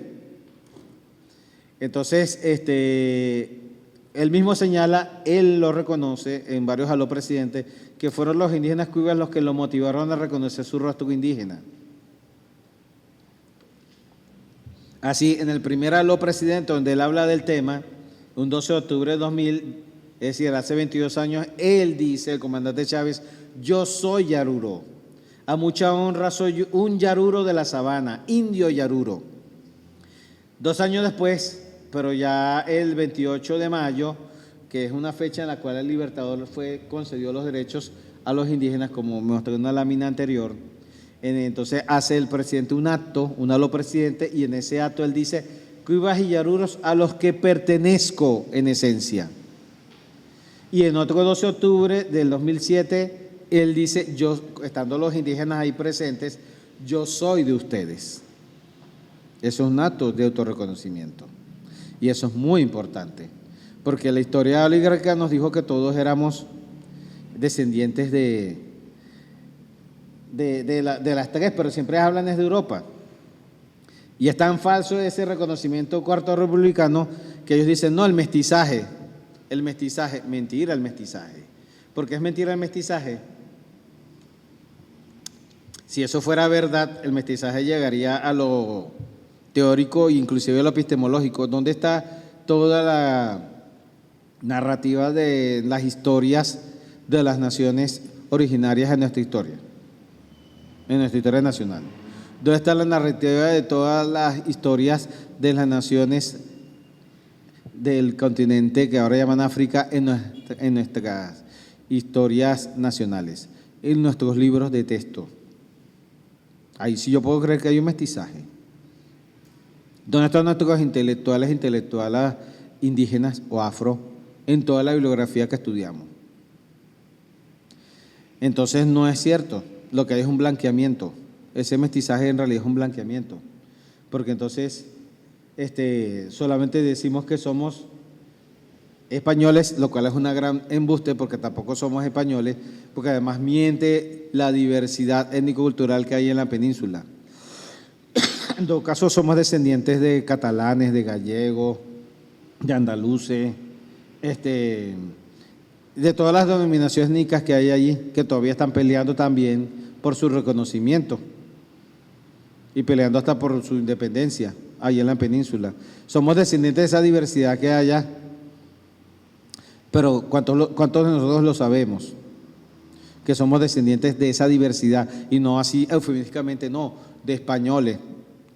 Entonces, él mismo señala, él lo reconoce en varios aló presidentes, que fueron los indígenas cuivas los que lo motivaron a reconocer su rostro indígena. Así, en el primer aló presidente, donde él habla del tema, un 12 de octubre de 2000, es decir, hace 22 años, él dice, el comandante Chávez, yo soy Yaruro. A mucha honra soy un Yaruro de la sabana, indio Yaruro. 2 años después, pero ya el 28 de mayo, que es una fecha en la cual el Libertador concedió los derechos a los indígenas, como mostré en una lámina anterior, entonces hace el presidente un acto, un aló presidente, y en ese acto él dice, cuivas y yaruros a los que pertenezco en esencia. Y en otro 12 de octubre del 2007, él dice, yo, estando los indígenas ahí presentes, yo soy de ustedes. Eso es un acto de autorreconocimiento. Y eso es muy importante, porque la historia oligárquica nos dijo que todos éramos descendientes de las tres, pero siempre hablan desde Europa. Y es tan falso ese reconocimiento cuarto republicano que ellos dicen, no, el mestizaje, mentira el mestizaje. ¿Por qué es mentira el mestizaje? Si eso fuera verdad, el mestizaje llegaría a lo teórico e inclusive a lo epistemológico. ¿Dónde está toda la narrativa de las historias de las naciones originarias en nuestra historia nacional? ¿Dónde está la narrativa de todas las historias de las naciones del continente que ahora llaman África en nuestras historias nacionales, en nuestros libros de texto? Ahí sí yo puedo creer que hay un mestizaje. ¿Dónde están nuestros intelectuales indígenas o afro en toda la bibliografía que estudiamos? Entonces no es cierto, lo que hay es un blanqueamiento. Ese mestizaje en realidad es un blanqueamiento, porque entonces solamente decimos que somos españoles, lo cual es una gran embuste, porque tampoco somos españoles, porque además miente la diversidad étnico-cultural que hay en la península. En todo caso, somos descendientes de catalanes, de gallegos, de andaluces, de todas las denominaciones étnicas que hay allí, que todavía están peleando también por su reconocimiento y peleando hasta por su independencia allí en la península. Somos descendientes de esa diversidad que hay allá, pero ¿cuántos de nosotros lo sabemos? Que somos descendientes de esa diversidad y no así eufemísticamente, no, de españoles.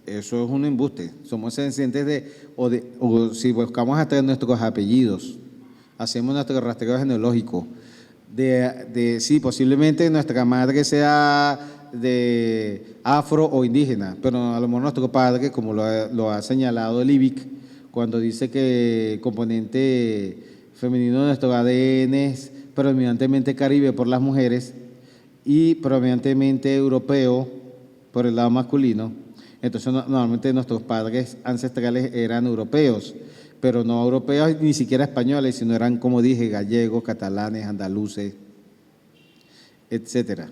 Eso es un embuste. Somos descendientes o si buscamos hasta nuestros apellidos, hacemos nuestro rastreo genealógico, sí, posiblemente nuestra madre sea de afro o indígena, pero a lo mejor nuestro padre, como lo ha señalado el IBIC, cuando dice que el componente femenino de nuestro ADN es predominantemente caribe por las mujeres y predominantemente europeo por el lado masculino. Entonces, normalmente nuestros padres ancestrales eran europeos, pero no europeos ni siquiera españoles, sino eran, como dije, gallegos, catalanes, andaluces, etcétera.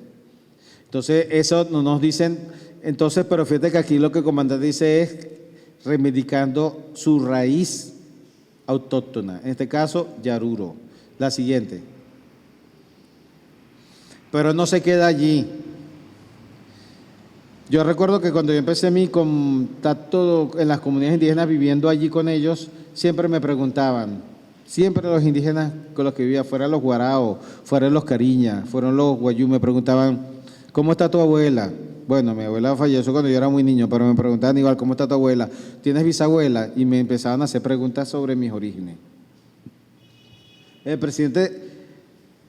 Entonces, eso no nos dicen. Entonces, pero fíjate que aquí lo que el comandante dice es reivindicando su raíz autóctona, en este caso, Yaruro. La siguiente. Pero no se queda allí. Yo recuerdo que cuando yo empecé mi contacto en las comunidades indígenas, viviendo allí con ellos, siempre me preguntaban, siempre los indígenas con los que vivía, fuera los guaraos, fuera los cariñas, fueron los guayú, me preguntaban, ¿cómo está tu abuela? Bueno, mi abuela falleció cuando yo era muy niño, pero me preguntaban igual, ¿cómo está tu abuela? ¿Tienes bisabuela? Y me empezaban a hacer preguntas sobre mis orígenes. El presidente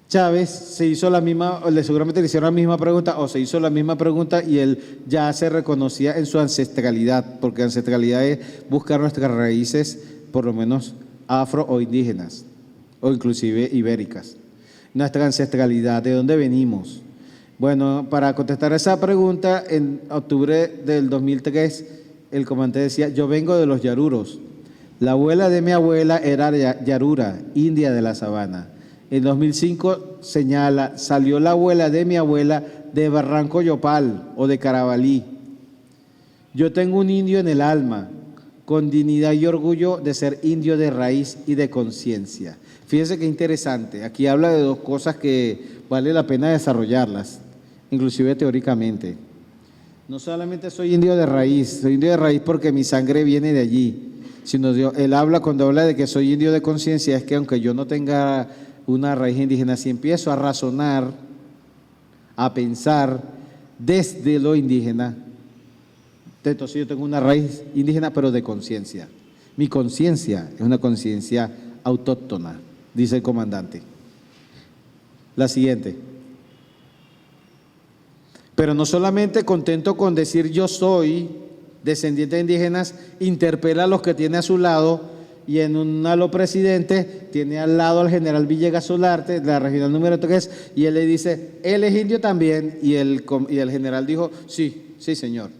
Chávez se hizo la misma, seguramente le hicieron la misma pregunta, o se hizo la misma pregunta y él ya se reconocía en su ancestralidad, porque ancestralidad es buscar nuestras raíces, por lo menos afro o indígenas, o inclusive ibéricas. Nuestra ancestralidad, ¿de dónde venimos? Bueno, para contestar esa pregunta, en octubre del 2003, el comandante decía, yo vengo de los yaruros. La abuela de mi abuela era yarura, india de la sabana. En 2005 señala, salió la abuela de mi abuela de Barranco Yopal o de Carabalí. Yo tengo un indio en el alma, con dignidad y orgullo de ser indio de raíz y de conciencia. Fíjense qué interesante, aquí habla de dos cosas que vale la pena desarrollarlas, inclusive teóricamente. No solamente soy indio de raíz porque mi sangre viene de allí, sino él habla, cuando habla de que soy indio de conciencia, es que aunque yo no tenga una raíz indígena, si empiezo a razonar, a pensar desde lo indígena, entonces yo tengo una raíz indígena, pero de conciencia. Mi conciencia es una conciencia autóctona, dice el comandante. La siguiente. Pero no solamente contento con decir yo soy descendiente de indígenas, interpela a los que tiene a su lado, y en un halo presidente tiene al lado al general Villegas Solarte, de la regional número 3, y él le dice, él es indio también, y el general dijo, sí, señor.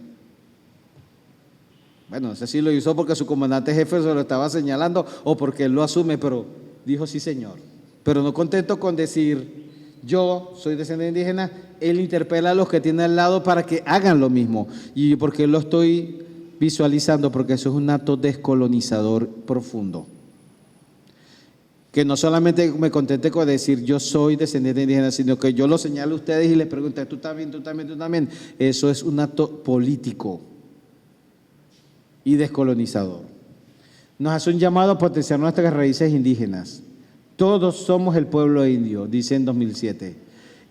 Bueno, no sé si lo hizo porque su comandante jefe se lo estaba señalando o porque él lo asume, pero dijo sí, señor. Pero no contento con decir, yo soy descendiente indígena, él interpela a los que tiene al lado para que hagan lo mismo. ¿Y por qué lo estoy visualizando? Porque eso es un acto descolonizador profundo. Que no solamente me contente con decir yo soy descendiente indígena, sino que yo lo señalo a ustedes y les pregunto, tú también. Eso es un acto político y descolonizador. Nos hace un llamado a potenciar nuestras raíces indígenas. Todos somos el pueblo indio, dice en 2007.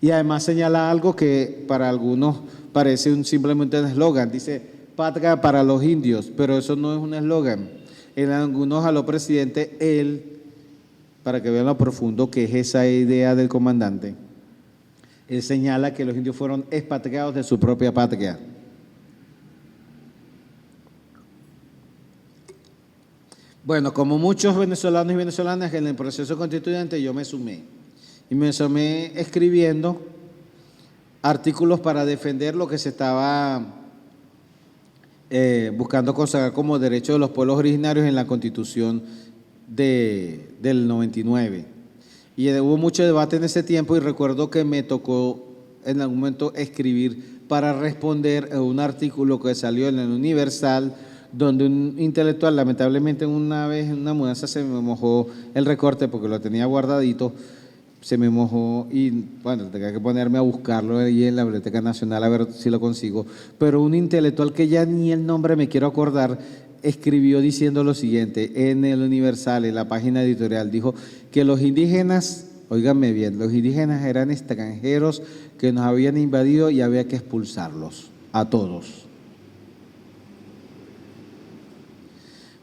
Y además señala algo que para algunos parece simplemente un eslogan, dice patria para los indios, pero eso no es un eslogan. En algunos aló presidente, él, para que vean lo profundo que es esa idea del comandante, él señala que los indios fueron expatriados de su propia patria. Bueno, como muchos venezolanos y venezolanas, en el proceso constituyente yo me sumé. Y me sumé escribiendo artículos para defender lo que se estaba buscando consagrar como derecho de los pueblos originarios en la Constitución del 99. Y hubo mucho debate en ese tiempo y recuerdo que me tocó en algún momento escribir para responder a un artículo que salió en el Universal, donde un intelectual, lamentablemente una vez en una mudanza se me mojó el recorte porque lo tenía guardadito, se me mojó y bueno, tenía que ponerme a buscarlo ahí en la Biblioteca Nacional a ver si lo consigo, pero un intelectual que ya ni el nombre me quiero acordar, escribió diciendo lo siguiente en el Universal, en la página editorial, dijo que los indígenas, óiganme bien, los indígenas eran extranjeros que nos habían invadido y había que expulsarlos, a todos.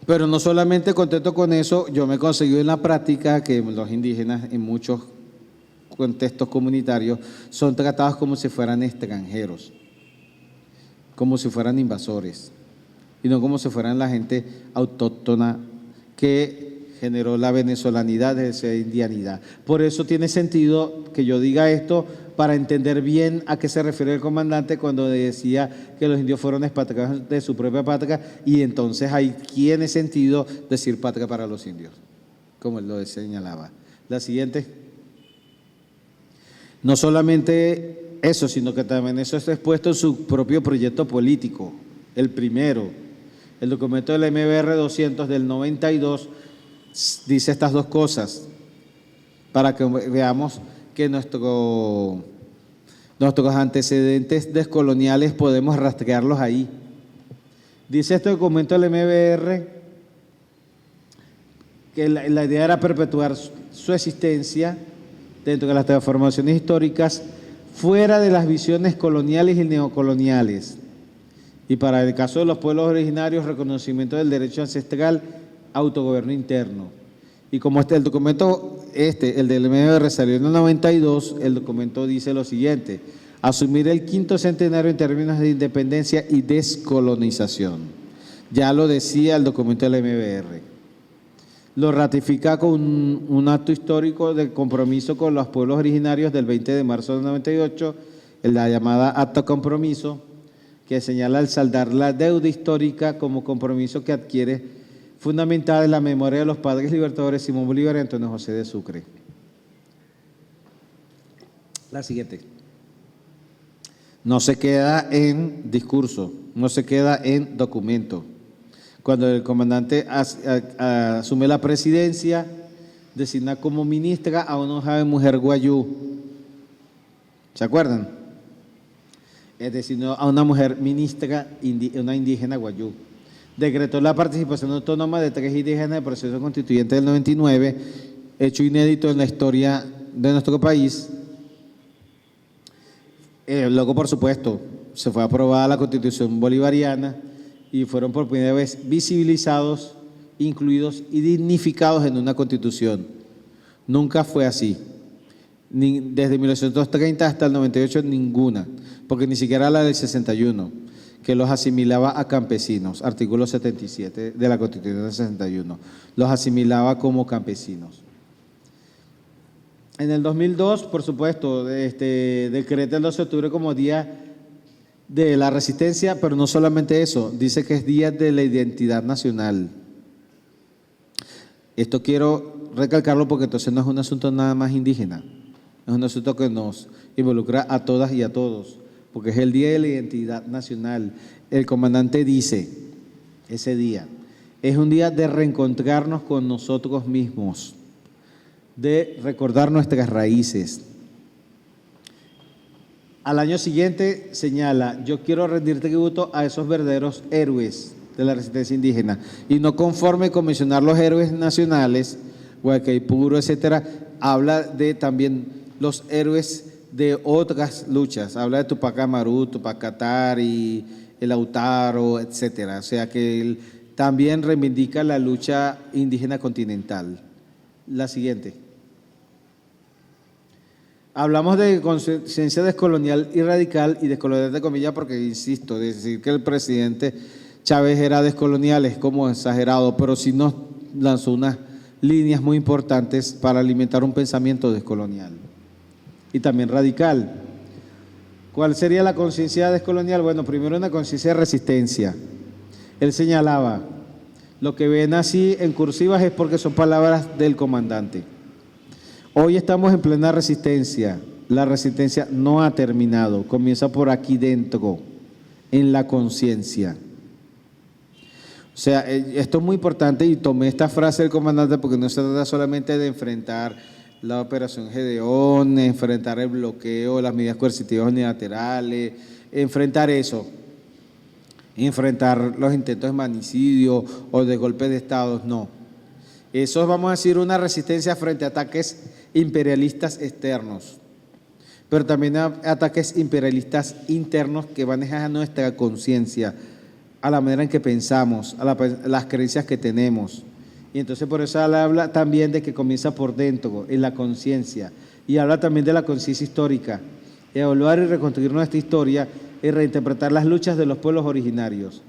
Pero no solamente contento con eso, yo me conseguí en la práctica que los indígenas en muchos contextos comunitarios son tratados como si fueran extranjeros, como si fueran invasores, y no como si fueran la gente autóctona que generó la venezolanidad de esa indianidad. Por eso tiene sentido que yo diga esto para entender bien a qué se refiere el comandante cuando decía que los indios fueron expatriados de su propia patria, y entonces ahí tiene sentido decir patria para los indios, como él lo señalaba. La siguiente. No solamente eso, sino que también eso está expuesto en su propio proyecto político, el primero. El documento del MBR 200 del 92 dice estas dos cosas, para que veamos que nuestros antecedentes descoloniales podemos rastrearlos ahí. Dice este documento del MBR que la idea era perpetuar su existencia dentro de las transformaciones históricas, fuera de las visiones coloniales y neocoloniales. Y para el caso de los pueblos originarios, reconocimiento del derecho ancestral, autogobierno interno. Y como el documento, el del MBR salió en el 92, el documento dice lo siguiente: asumir el 5º centenario en términos de independencia y descolonización. Ya lo decía el documento del MBR. Lo ratifica con un acto histórico de compromiso con los pueblos originarios del 20 de marzo del 98, la llamada Acta Compromiso, que señala el saldar la deuda histórica como compromiso que adquiere fundamentada en la memoria de los padres libertadores Simón Bolívar y Antonio José de Sucre. La siguiente. No se queda en discurso, no se queda en documento. Cuando el comandante asume la presidencia, designa como ministra a una joven mujer guayú. ¿Se acuerdan? Designó a una mujer ministra, una indígena guayú. Decretó la participación autónoma de 3 indígenas en el proceso constituyente del 99, hecho inédito en la historia de nuestro país. Luego, por supuesto, se fue aprobada la Constitución bolivariana y fueron por primera vez visibilizados, incluidos y dignificados en una Constitución. Nunca fue así. Desde 1930 hasta el 98 ninguna, porque ni siquiera la del 61, que los asimilaba a campesinos, artículo 77 de la Constitución del 61, los asimilaba como campesinos. En el 2002, por supuesto, decreta el 12 de octubre como Día de la Resistencia, pero no solamente eso, dice que es Día de la Identidad Nacional. Esto quiero recalcarlo porque entonces no es un asunto nada más indígena, es un asunto que nos involucra a todas y a todos, porque es el Día de la Identidad Nacional. El comandante dice, ese día, es un día de reencontrarnos con nosotros mismos, de recordar nuestras raíces. Al año siguiente señala, yo quiero rendir tributo a esos verdaderos héroes de la resistencia indígena, y no conforme con mencionar los héroes nacionales, Guaycaipuro, etcétera, habla de también los héroes de otras luchas, habla de Tupac Amaru, Tupac Katari, el Lautaro, etcétera. O sea que él también reivindica la lucha indígena continental. La siguiente. Hablamos de conciencia descolonial y radical, y descolonial de comillas porque, insisto, decir que el presidente Chávez era descolonial es como exagerado, pero sí nos lanzó unas líneas muy importantes para alimentar un pensamiento descolonial y también radical. ¿Cuál sería la conciencia descolonial? Bueno, primero una conciencia de resistencia. Él señalaba, lo que ven así en cursivas es porque son palabras del comandante. Hoy estamos en plena resistencia. La resistencia no ha terminado, comienza por aquí dentro, en la conciencia. O sea, esto es muy importante y tomé esta frase del comandante porque no se trata solamente de enfrentar la operación Gedeón, enfrentar el bloqueo, las medidas coercitivas unilaterales, enfrentar eso, enfrentar los intentos de magnicidio o de golpe de Estado, no. Eso es, vamos a decir, una resistencia frente a ataques imperialistas externos, pero también a ataques imperialistas internos que van a nuestra conciencia, a la manera en que pensamos, a las creencias que tenemos. Y entonces por eso habla también de que comienza por dentro, en la conciencia, y habla también de la conciencia histórica, evaluar y reconstruir nuestra historia y reinterpretar las luchas de los pueblos originarios.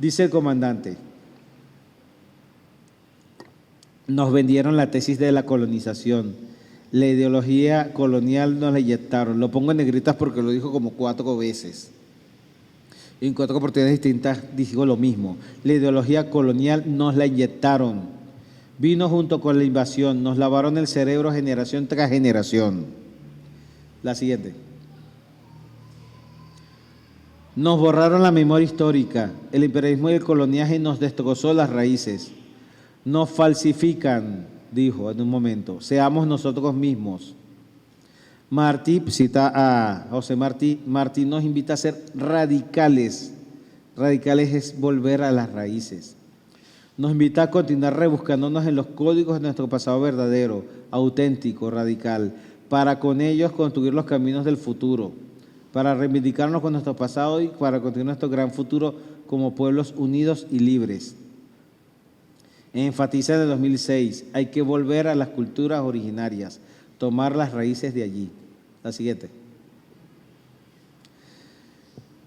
Dice el comandante, nos vendieron la tesis de la colonización, la ideología colonial nos la inyectaron, lo pongo en negritas porque lo dijo como 4 veces. En 4 oportunidades distintas dijo lo mismo. La ideología colonial nos la inyectaron. Vino junto con la invasión, nos lavaron el cerebro generación tras generación. La siguiente. Nos borraron la memoria histórica. El imperialismo y el coloniaje nos destrozó las raíces. Nos falsifican, dijo en un momento. Seamos nosotros mismos. Martí, cita a José Martí, Martí nos invita a ser radicales. Radicales es volver a las raíces. Nos invita a continuar rebuscándonos en los códigos de nuestro pasado verdadero, auténtico, radical, para con ellos construir los caminos del futuro, para reivindicarnos con nuestro pasado y para construir nuestro gran futuro como pueblos unidos y libres. Enfatiza en el 2006, hay que volver a las culturas originarias, tomar las raíces de allí. La siguiente.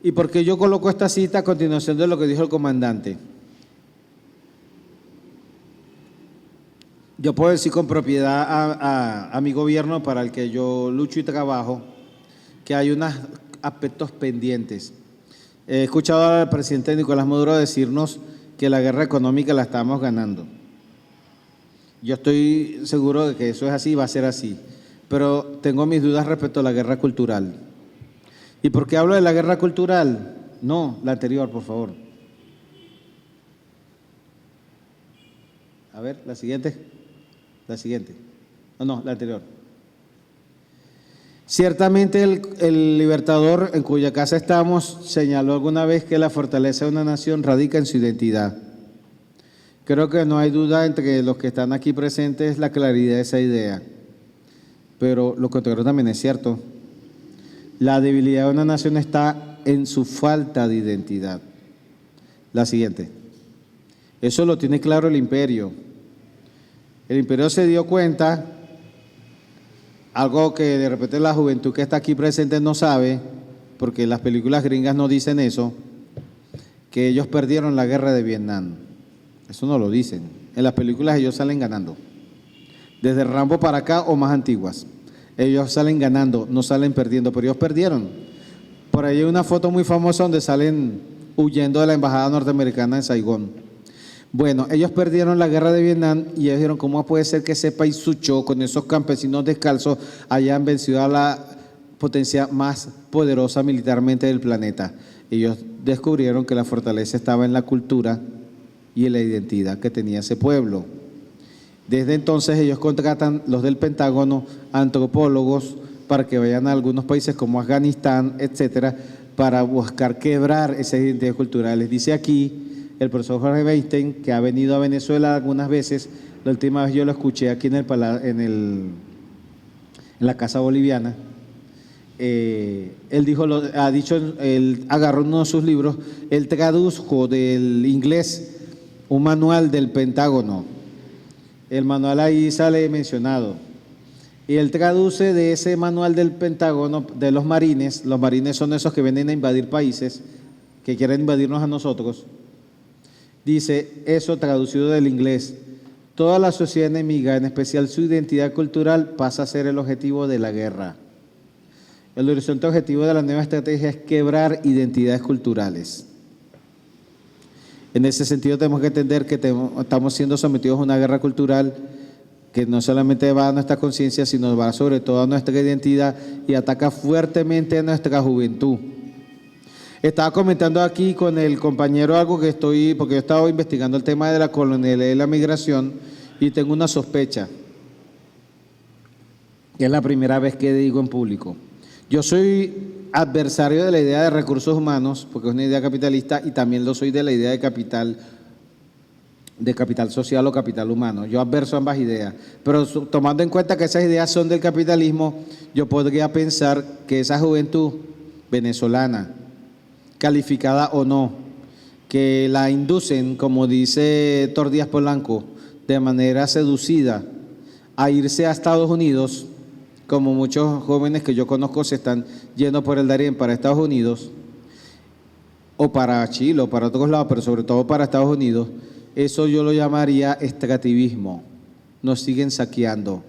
¿Y por qué yo coloco esta cita a continuación de lo que dijo el comandante? Yo puedo decir con propiedad a mi gobierno para el que yo lucho y trabajo que hay unos aspectos pendientes. He escuchado al presidente Nicolás Maduro decirnos que la guerra económica la estamos ganando. Yo estoy seguro de que eso es así y va a ser así, pero tengo mis dudas respecto a la guerra cultural. ¿Y por qué hablo de la guerra cultural? No, la anterior, por favor. A ver, la siguiente. La siguiente. No, la anterior. Ciertamente el libertador en cuya casa estamos señaló alguna vez que la fortaleza de una nación radica en su identidad. Creo que no hay duda entre los que están aquí presentes la claridad de esa idea, pero lo contrario también es cierto. La debilidad de una nación está en su falta de identidad. La siguiente. Eso lo tiene claro el imperio. El imperio se dio cuenta, algo que de repente la juventud que está aquí presente no sabe, porque las películas gringas no dicen eso, que ellos perdieron la guerra de Vietnam. Eso no lo dicen. En las películas ellos salen ganando. Desde Rambo para acá o más antiguas. Ellos salen ganando, no salen perdiendo, pero ellos perdieron. Por ahí hay una foto muy famosa donde salen huyendo de la embajada norteamericana en Saigón. Bueno, ellos perdieron la guerra de Vietnam y ellos dijeron, ¿cómo puede ser que ese país Sucho, con esos campesinos descalzos, hayan vencido a la potencia más poderosa militarmente del planeta? Ellos descubrieron que la fortaleza estaba en la cultura y en la identidad que tenía ese pueblo. Desde entonces ellos contratan, los del Pentágono, antropólogos para que vayan a algunos países como Afganistán, etcétera, para buscar quebrar esas identidades culturales. Dice aquí el profesor Jorge Weinstein, que ha venido a Venezuela algunas veces, la última vez yo lo escuché aquí en la Casa Boliviana, él dijo, él agarró uno de sus libros, él tradujo del inglés un manual del Pentágono, el manual ahí sale mencionado, y él traduce de ese manual del Pentágono, de los marines son esos que vienen a invadir países, que quieren invadirnos a nosotros. Dice eso traducido del inglés: toda la sociedad enemiga, en especial su identidad cultural, pasa a ser el objetivo de la guerra. El horizonte objetivo de la nueva estrategia es quebrar identidades culturales. En ese sentido tenemos que entender que estamos siendo sometidos a una guerra cultural que no solamente va a nuestra conciencia, sino va sobre todo a nuestra identidad y ataca fuertemente a nuestra juventud. Estaba comentando aquí con el compañero algo que porque yo he estado investigando el tema de la colonialidad y la migración y tengo una sospecha, que es la primera vez que digo en público. Yo soy adversario de la idea de recursos humanos, porque es una idea capitalista, y también lo soy de la idea de capital social o capital humano. Yo adverso ambas ideas, pero tomando en cuenta que esas ideas son del capitalismo, yo podría pensar que esa juventud venezolana, calificada o no, que la inducen, como dice Héctor Díaz Polanco, de manera seducida a irse a Estados Unidos, como muchos jóvenes que yo conozco se están yendo por el Darién para Estados Unidos, o para Chile, o para otros lados, pero sobre todo para Estados Unidos. Eso yo lo llamaría extractivismo. Nos siguen saqueando,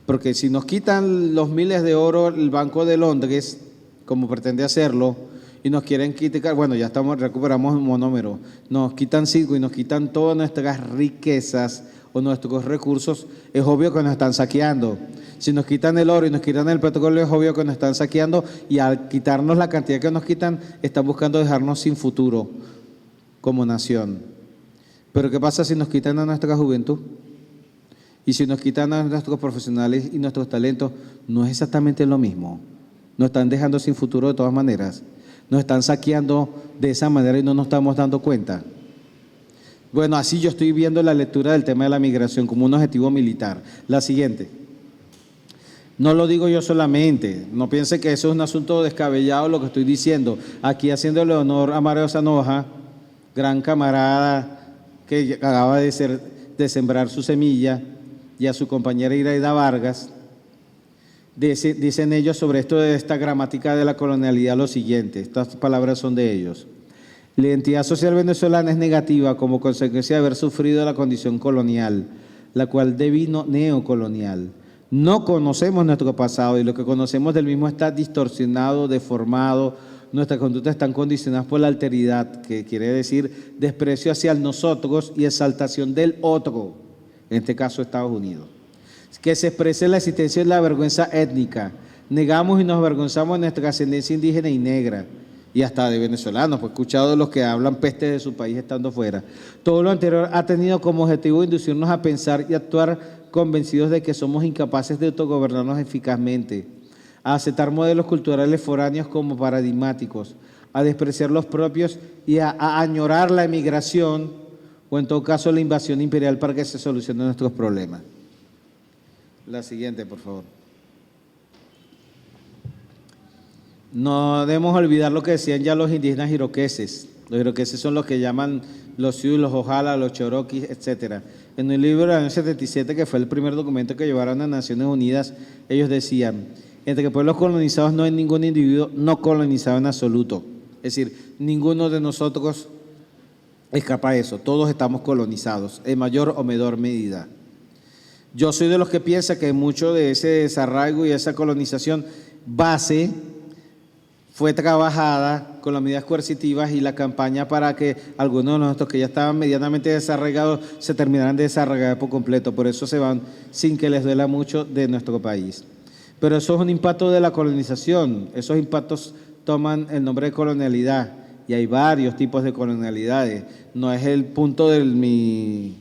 porque si nos quitan los miles de oro el Banco de Londres, como pretende hacerlo, y nos quieren quitar, bueno, ya recuperamos un monómero, nos quitan 5 y nos quitan todas nuestras riquezas o nuestros recursos, es obvio que nos están saqueando. Si nos quitan el oro y nos quitan el petróleo, es obvio que nos están saqueando, y al quitarnos la cantidad que nos quitan, están buscando dejarnos sin futuro como nación. Pero ¿qué pasa si nos quitan a nuestra juventud? Y si nos quitan a nuestros profesionales y nuestros talentos, no es exactamente lo mismo. Nos están dejando sin futuro de todas maneras. Nos están saqueando de esa manera y no nos estamos dando cuenta. Bueno, así yo estoy viendo la lectura del tema de la migración como un objetivo militar. La siguiente. No lo digo yo solamente, no piense que eso es un asunto descabellado lo que estoy diciendo. Aquí haciéndole honor a Mario Zanoja, gran camarada que acaba de sembrar su semilla, y a su compañera Iraida Vargas, dicen ellos sobre esto de esta gramática de la colonialidad lo siguiente, estas palabras son de ellos. La identidad social venezolana es negativa como consecuencia de haber sufrido la condición colonial, la cual devino neocolonial. No conocemos nuestro pasado y lo que conocemos del mismo está distorsionado, deformado. Nuestras conductas están condicionadas por la alteridad, que quiere decir desprecio hacia nosotros y exaltación del otro, en este caso Estados Unidos. Que se exprese la existencia de la vergüenza étnica. Negamos y nos avergonzamos de nuestra ascendencia indígena y negra, y hasta de venezolanos, pues he escuchado de los que hablan peste de su país estando fuera. Todo lo anterior ha tenido como objetivo inducirnos a pensar y actuar convencidos de que somos incapaces de autogobernarnos eficazmente, a aceptar modelos culturales foráneos como paradigmáticos, a despreciar los propios y a añorar la emigración o en todo caso la invasión imperial para que se solucionen nuestros problemas. La siguiente, por favor. No debemos olvidar lo que decían ya los indígenas iroqueses. Los iroqueses son los que llaman los Sioux, los Ojala, los Choroquis, etc. En el libro del año 77, que fue el primer documento que llevaron a Naciones Unidas, ellos decían, entre pueblos colonizados no hay ningún individuo no colonizado en absoluto. Es decir, ninguno de nosotros escapa a eso, todos estamos colonizados, en mayor o menor medida. Yo soy de los que piensa que mucho de ese desarraigo y esa colonización base fue trabajada con las medidas coercitivas y la campaña para que algunos de nosotros que ya estaban medianamente desarraigados se terminaran de desarraigar por completo. Por eso se van sin que les duela mucho de nuestro país. Pero eso es un impacto de la colonización. Esos impactos toman el nombre de colonialidad y hay varios tipos de colonialidades. No es el punto de mi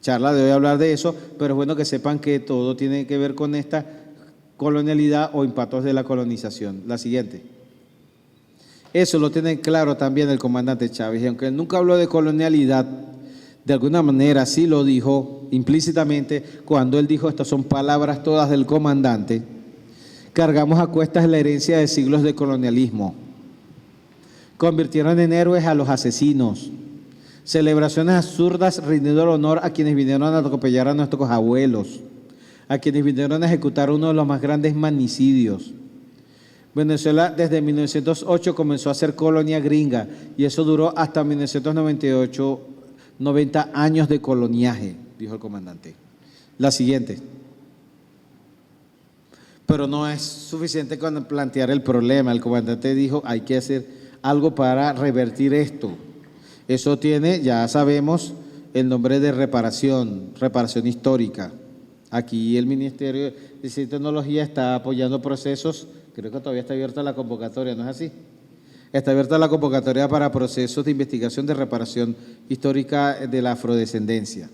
charla de hoy hablar de eso, pero es bueno que sepan que todo tiene que ver con esta colonialidad o impactos de la colonización. La siguiente. Eso lo tiene claro también el comandante Chávez, y aunque él nunca habló de colonialidad, de alguna manera sí lo dijo implícitamente cuando él dijo, estas son palabras todas del comandante, cargamos a cuestas la herencia de siglos de colonialismo. Convirtieron en héroes a los asesinos. Celebraciones absurdas rindiendo el honor a quienes vinieron a atropellar a nuestros abuelos, a quienes vinieron a ejecutar uno de los más grandes magnicidios. Venezuela desde 1908 comenzó a ser colonia gringa y eso duró hasta 1998, 90 años de coloniaje, dijo el comandante. La siguiente. Pero no es suficiente con plantear el problema. El comandante dijo, hay que hacer algo para revertir esto. Eso tiene, ya sabemos, el nombre de reparación histórica. Aquí el Ministerio de Ciencia y Tecnología está apoyando procesos, creo que todavía está abierta la convocatoria, ¿no es así? Está abierta la convocatoria para procesos de investigación de reparación histórica de la afrodescendencia.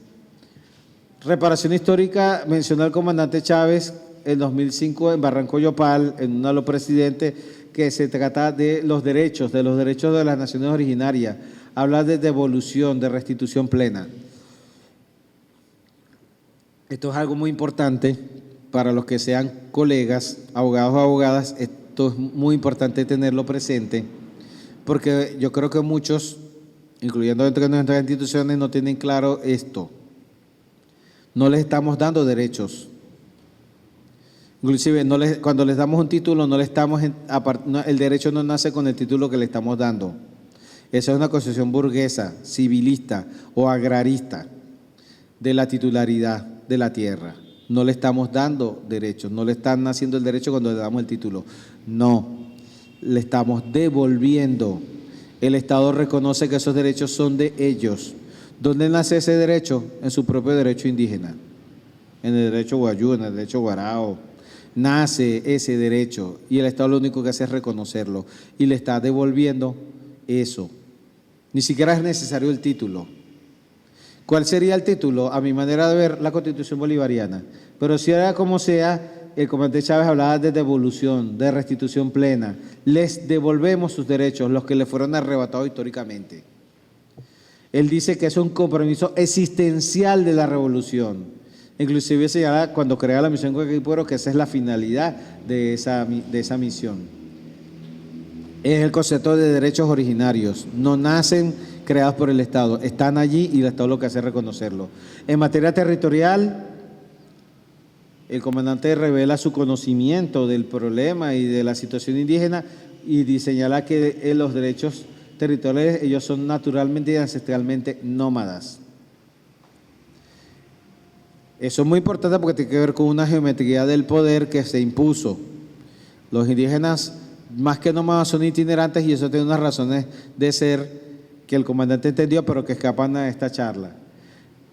Reparación histórica, mencionó el comandante Chávez en 2005 en Barranco Yopal, en uno de los presidentes, que se trata de los derechos de las naciones originarias. Habla de devolución, de restitución plena. Esto es algo muy importante para los que sean colegas, abogados o abogadas. Esto es muy importante tenerlo presente, porque yo creo que muchos, incluyendo dentro de nuestras instituciones, no tienen claro esto. No les estamos dando derechos. Inclusive cuando les damos un título, el derecho no nace con el título que le estamos dando. Esa es una concepción burguesa, civilista o agrarista de la titularidad de la tierra. No le estamos dando derechos, no le están naciendo el derecho cuando le damos el título. No, le estamos devolviendo. El Estado reconoce que esos derechos son de ellos. ¿Dónde nace ese derecho? En su propio derecho indígena, en el derecho guayú, en el derecho guarao. Nace ese derecho y el Estado lo único que hace es reconocerlo y le está devolviendo eso. Ni siquiera es necesario el título. ¿Cuál sería el título? A mi manera de ver, la Constitución bolivariana. Pero si era como sea, el comandante Chávez hablaba de devolución, de restitución plena. Les devolvemos sus derechos, los que les fueron arrebatados históricamente. Él dice que es un compromiso existencial de la revolución. Inclusive señala cuando crea la misión Guajipuero que esa es la finalidad de esa misión. Es el concepto de derechos originarios. No nacen creados por el Estado, están allí y el Estado lo que hace es reconocerlo. En materia territorial, el comandante revela su conocimiento del problema y de la situación indígena y señala que los derechos territoriales, ellos son naturalmente y ancestralmente nómadas. Eso es muy importante porque tiene que ver con una geometría del poder que se impuso. Los indígenas, más que nómadas, son itinerantes y eso tiene unas razones de ser que el comandante entendió, pero que escapan a esta charla.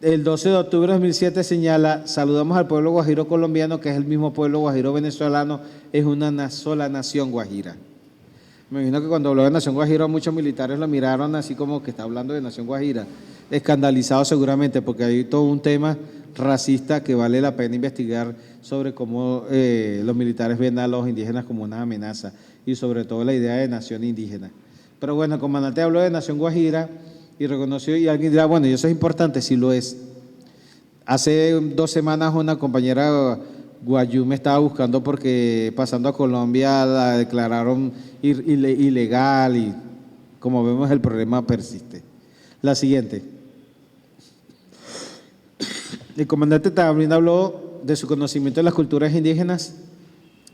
El 12 de octubre de 2007 señala: saludamos al pueblo guajiro colombiano, que es el mismo pueblo guajiro venezolano, es una sola nación guajira. Me imagino que cuando habló de nación guajira muchos militares lo miraron así como que está hablando de nación guajira, escandalizados seguramente, porque hay todo un tema racista que vale la pena investigar sobre cómo los militares ven a los indígenas como una amenaza y sobre todo la idea de nación indígena. Pero bueno, el comandante habló de nación guajira y reconoció, y alguien dirá, bueno, y eso es importante, sí lo es. Hace 2 semanas una compañera guayú me estaba buscando porque pasando a Colombia la declararon ilegal y como vemos el problema persiste. La siguiente. El comandante también habló de su conocimiento de las culturas indígenas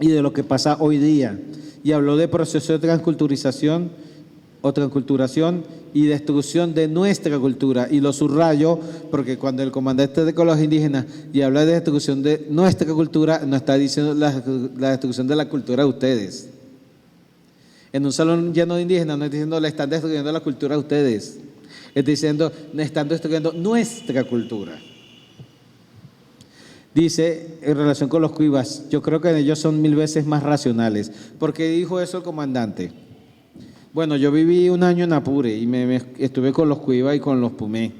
y de lo que pasa hoy día y habló de proceso de transculturización o transculturación y destrucción de nuestra cultura, y lo subrayo porque cuando el comandante de con los indígenas y habla de destrucción de nuestra cultura, no está diciendo la destrucción de la cultura de ustedes. En un salón lleno de indígenas no está diciendo le están destruyendo la cultura de ustedes, está diciendo le están destruyendo nuestra cultura. Dice, en relación con los cuivas, yo creo que ellos son 1000 veces más racionales. ¿Por qué dijo eso el comandante? Bueno, yo viví 1 año en Apure y estuve con los cuivas y con los pumé.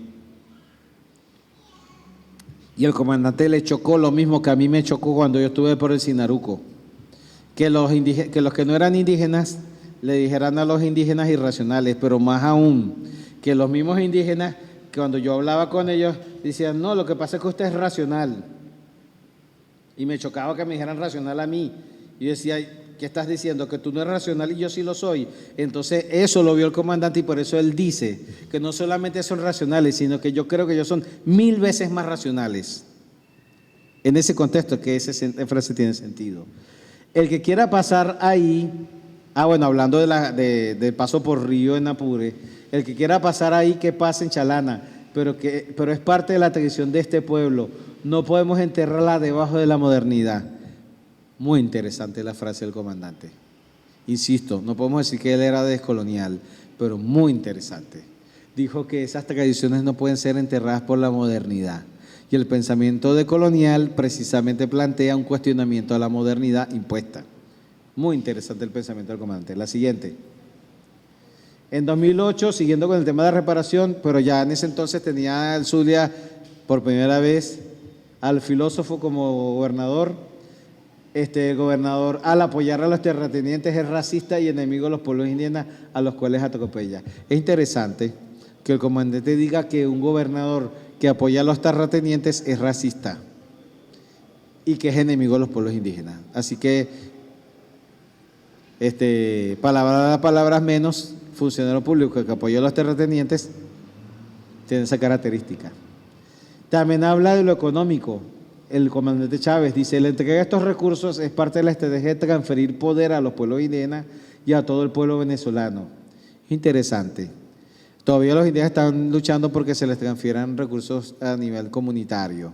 Y el comandante le chocó lo mismo que a mí me chocó cuando yo estuve por el Sinaruco. Que los que no eran indígenas le dijeran a los indígenas irracionales, pero más aún, que los mismos indígenas, que cuando yo hablaba con ellos, decían, no, lo que pasa es que usted es racional. Y me chocaba que me dijeran racional a mí. Y yo decía, ¿qué estás diciendo? Que tú no eres racional y yo sí lo soy. Entonces eso lo vio el comandante y por eso él dice que no solamente son racionales, sino que yo creo que ellos son 1000 veces más racionales. En ese contexto que esa frase tiene sentido. El que quiera pasar ahí, bueno, hablando de paso por río en Apure, el que quiera pasar ahí, que pase en Chalana, pero es parte de la tradición de este pueblo. No podemos enterrarla debajo de la modernidad. Muy interesante la frase del comandante. Insisto, no podemos decir que él era descolonial, pero muy interesante. Dijo que esas tradiciones no pueden ser enterradas por la modernidad. Y el pensamiento decolonial precisamente plantea un cuestionamiento a la modernidad impuesta. Muy interesante el pensamiento del comandante. La siguiente. En 2008, siguiendo con el tema de reparación, pero ya en ese entonces tenía el Zulia por primera vez al filósofo como gobernador. El gobernador, al apoyar a los terratenientes, es racista y enemigo de los pueblos indígenas a los cuales atropella. Es interesante que el comandante diga que un gobernador que apoya a los terratenientes es racista y que es enemigo de los pueblos indígenas. Así que, palabras menos, funcionario público que apoya a los terratenientes tiene esa característica. También habla de lo económico. El comandante Chávez dice, la entrega de estos recursos es parte de la estrategia de transferir poder a los pueblos indígenas y a todo el pueblo venezolano. Interesante. Todavía los indígenas están luchando porque se les transfieran recursos a nivel comunitario.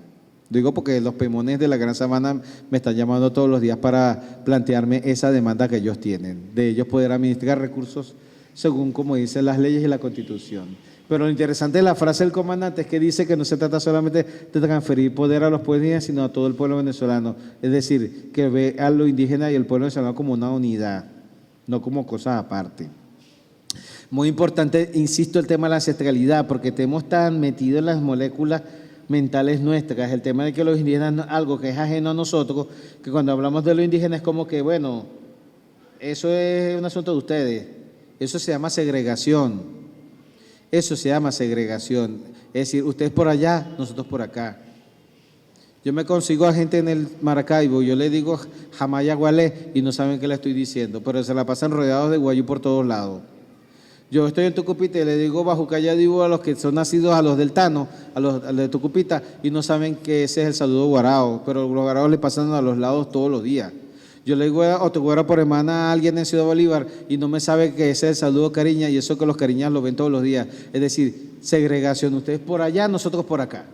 Digo porque los pemones de la Gran Sabana me están llamando todos los días para plantearme esa demanda que ellos tienen, de ellos poder administrar recursos según como dicen las leyes y la Constitución. Pero lo interesante de la frase del comandante es que dice que no se trata solamente de transferir poder a los pueblos indígenas, sino a todo el pueblo venezolano. Es decir, que ve a los indígenas y el pueblo venezolano como una unidad, no como cosas aparte. Muy importante, insisto, el tema de la ancestralidad, porque estamos tan metidos en las moléculas mentales nuestras, el tema de que los indígenas, algo que es ajeno a nosotros, que cuando hablamos de los indígenas es como que, bueno, eso es un asunto de ustedes, eso se llama segregación. Eso se llama segregación, es decir, ustedes por allá, nosotros por acá. Yo me consigo a gente en el Maracaibo, yo le digo Jamaya Gualé y no saben qué le estoy diciendo, pero se la pasan rodeados de guayú por todos lados. Yo estoy en Tucupita y le digo Bajucaya Dibu a los que son nacidos, a los del Tano, a los de Tucupita, y no saben que ese es el saludo guarao, pero los guaraos le pasan a los lados todos los días. Yo le digo Otegüera por hermana a alguien en Ciudad Bolívar y no me sabe que ese es el saludo cariña, y eso que los cariñas lo ven todos los días. Es decir, segregación, ustedes por allá, nosotros por acá.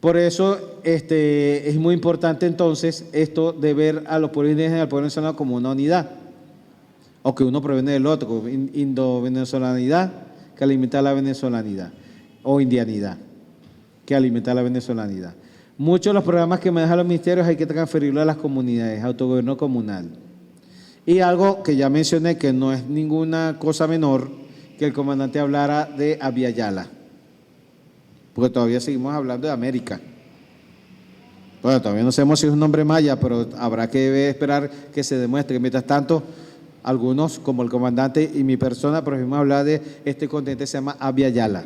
Por eso es muy importante entonces esto de ver a los pueblos indígenas y al pueblo venezolano como una unidad, o que uno proviene del otro, como indo-venezolanidad que alimenta la venezolanidad, o indianidad que alimenta la venezolanidad. Muchos de los programas que manejan los ministerios hay que transferirlo a las comunidades, autogobierno comunal. Y algo que ya mencioné, que no es ninguna cosa menor, que el comandante hablara de Abya-Yala, porque todavía seguimos hablando de América. Bueno, todavía no sabemos si es un nombre maya, pero habrá que esperar que se demuestre. Mientras tanto, algunos, como el comandante y mi persona, preferimos hablar de este continente, se llama Abya-Yala.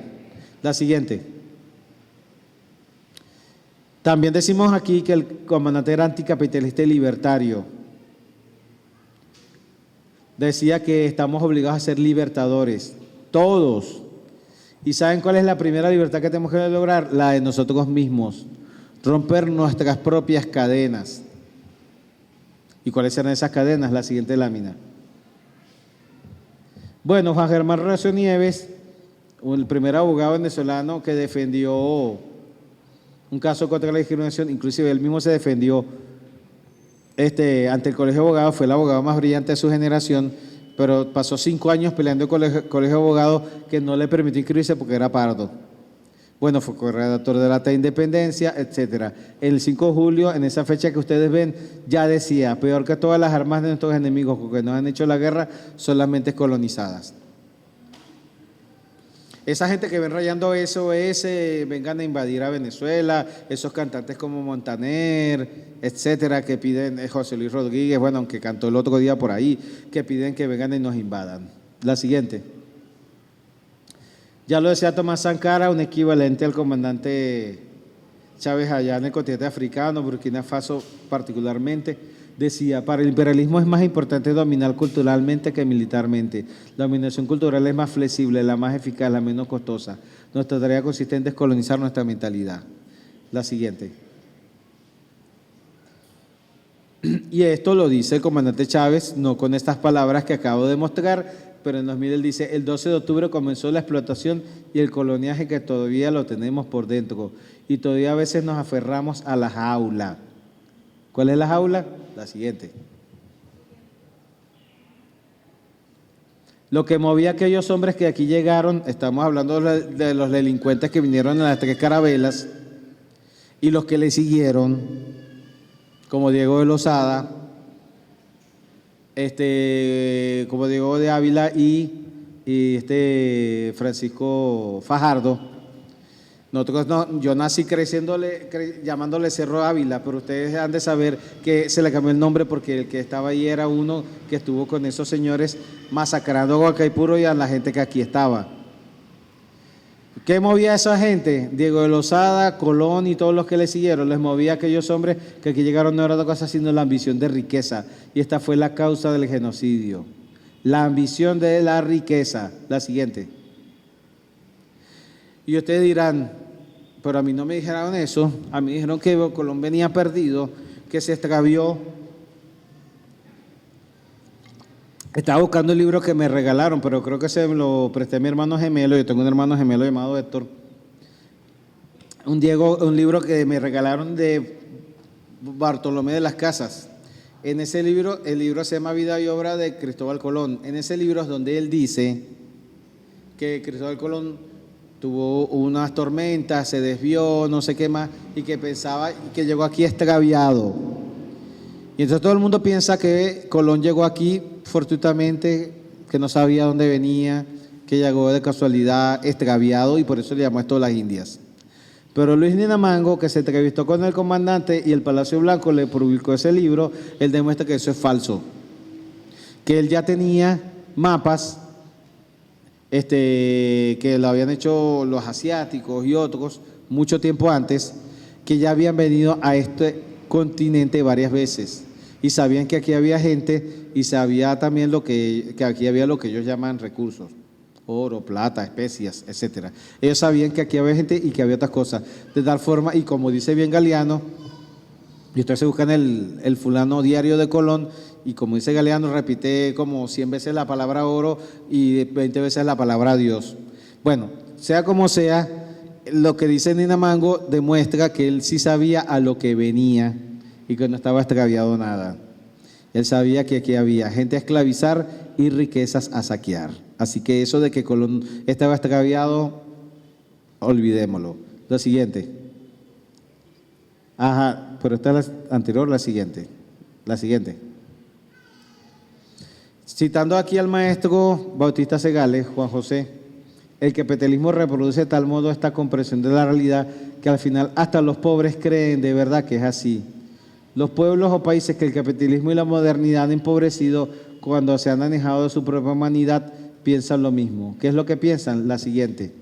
La siguiente. También decimos aquí que el comandante era anticapitalista y libertario. Decía que estamos obligados a ser libertadores, todos. ¿Y saben cuál es la primera libertad que tenemos que lograr? La de nosotros mismos, romper nuestras propias cadenas. ¿Y cuáles eran esas cadenas? La siguiente lámina. Bueno, Juan Germán Recio Nieves, el primer abogado venezolano que defendió un caso contra la discriminación, inclusive él mismo se defendió ante el Colegio de Abogados, fue el abogado más brillante de su generación, pero pasó 5 años peleando con el Colegio de Abogados que no le permitió inscribirse porque era pardo. Bueno, fue corredactor de la Acta de Independencia, etcétera. El 5 de julio, en esa fecha que ustedes ven, ya decía, peor que todas las armas de nuestros enemigos, porque nos han hecho la guerra, son las mentes colonizadas. Esa gente que ven rayando eso vengan a invadir a Venezuela, esos cantantes como Montaner, etcétera, que piden, José Luis Rodríguez, bueno, aunque cantó el otro día por ahí, que piden que vengan y nos invadan. La siguiente. Ya lo decía Tomás Sankara, un equivalente al comandante Chávez allá en el continente africano, Burkina Faso particularmente. Decía, para el imperialismo es más importante dominar culturalmente que militarmente. La dominación cultural es más flexible, la más eficaz, la menos costosa. Nuestra tarea consiste en descolonizar nuestra mentalidad. La siguiente. Y esto lo dice el comandante Chávez, no con estas palabras que acabo de mostrar, pero en 2000 él dice, el 12 de octubre comenzó la explotación y el coloniaje que todavía lo tenemos por dentro. Y todavía a veces nos aferramos a la jaula. ¿Cuál es la jaula? La siguiente. Lo que movía a aquellos hombres que aquí llegaron, estamos hablando de los delincuentes que vinieron en las 3 carabelas y los que le siguieron, como Diego de Lozada, como Diego de Ávila y Francisco Fajardo. Nosotros no, yo nací llamándole Cerro Ávila, pero ustedes han de saber que se le cambió el nombre porque el que estaba ahí era uno que estuvo con esos señores masacrando a Guacaipuro y a la gente que aquí estaba. ¿Qué movía a esa gente? Diego de Lozada, Colón y todos los que le siguieron, les movía a aquellos hombres que aquí llegaron no era otra cosa sino la ambición de riqueza. Y esta fue la causa del genocidio. La ambición de la riqueza. La siguiente. Y ustedes dirán, pero a mí no me dijeron eso, a mí dijeron que Colón venía perdido, que se extravió. Estaba buscando el libro que me regalaron, pero creo que se lo presté a mi hermano gemelo, yo tengo un hermano gemelo llamado Héctor. Un libro que me regalaron de Bartolomé de las Casas. En ese libro, el libro se llama Vida y Obra de Cristóbal Colón. En ese libro es donde él dice que Cristóbal Colón tuvo unas tormentas, se desvió, no sé qué más, y que pensaba que llegó aquí extraviado. Y entonces todo el mundo piensa que Colón llegó aquí fortuitamente, que no sabía dónde venía, que llegó de casualidad, extraviado, y por eso le llamó esto las Indias. Pero Luis Ninamango, que se entrevistó con el comandante y el Palacio Blanco le publicó ese libro, él demuestra que eso es falso. Que él ya tenía mapas que lo habían hecho los asiáticos y otros mucho tiempo antes, que ya habían venido a este continente varias veces y sabían que aquí había gente y sabía también que aquí había lo que ellos llaman recursos, oro, plata, especias, etcétera. Ellos sabían que aquí había gente y que había otras cosas. De tal forma, y como dice bien Galeano, y ustedes se buscan el fulano diario de Colón, y como dice Galeano, repite como 100 veces la palabra oro y 20 veces la palabra Dios. Bueno, sea como sea, lo que dice Nina Mango demuestra que él sí sabía a lo que venía y que no estaba extraviado nada. Él sabía que aquí había gente a esclavizar y riquezas a saquear. Así que eso de que Colón estaba extraviado, olvidémoslo. Lo siguiente. Ajá, pero esta es la anterior, la siguiente. La siguiente. Citando aquí al maestro Bautista Segales, Juan José, el capitalismo reproduce de tal modo esta comprensión de la realidad que al final hasta los pobres creen de verdad que es así. Los pueblos o países que el capitalismo y la modernidad han empobrecido cuando se han alejado de su propia humanidad piensan lo mismo. ¿Qué es lo que piensan? La siguiente.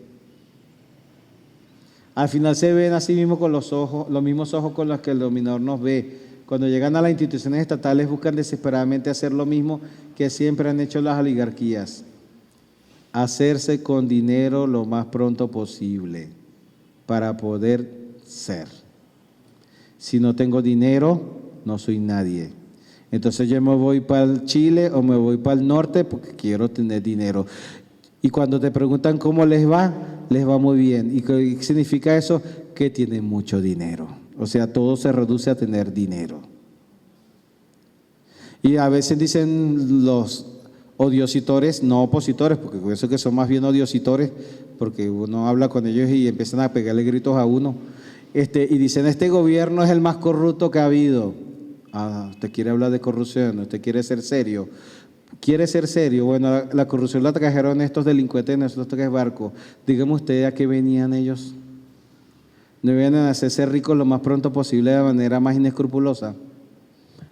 Al final se ven a sí mismos con los mismos ojos con los que el dominador nos ve. Cuando llegan a las instituciones estatales buscan desesperadamente hacer lo mismo que siempre han hecho las oligarquías. Hacerse con dinero lo más pronto posible para poder ser. Si no tengo dinero, no soy nadie. Entonces yo me voy para el Chile o me voy para el norte porque quiero tener dinero. Y cuando te preguntan cómo les va muy bien. ¿Y qué significa eso? Que tienen mucho dinero. O sea, todo se reduce a tener dinero. Y a veces dicen los odiositores, no opositores, porque por eso que son más bien odiositores, porque uno habla con ellos y empiezan a pegarle gritos a uno. Y dicen, este gobierno es el más corrupto que ha habido. Ah, usted quiere hablar de corrupción, usted quiere ser serio. ¿Quiere ser serio? Bueno, la corrupción la trajeron estos delincuentes en estos tres barcos. Dígame usted a qué venían ellos. ¿No venían a hacerse ricos lo más pronto posible de manera más inescrupulosa?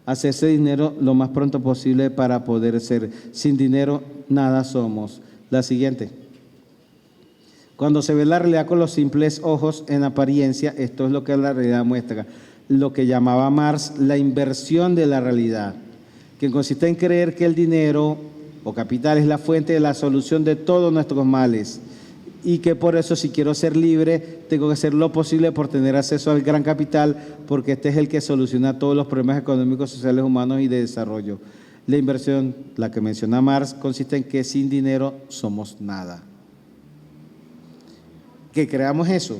Hacerse dinero lo más pronto posible para poder ser. Sin dinero nada somos. La siguiente. Cuando se ve la realidad con los simples ojos en apariencia, esto es lo que la realidad muestra. Lo que llamaba Marx la inversión de la realidad, que consiste en creer que el dinero o capital es la fuente de la solución de todos nuestros males y que por eso si quiero ser libre tengo que hacer lo posible por tener acceso al gran capital porque este es el que soluciona todos los problemas económicos, sociales, humanos y de desarrollo. La inversión, la que menciona Marx, consiste en que sin dinero somos nada. Que creamos eso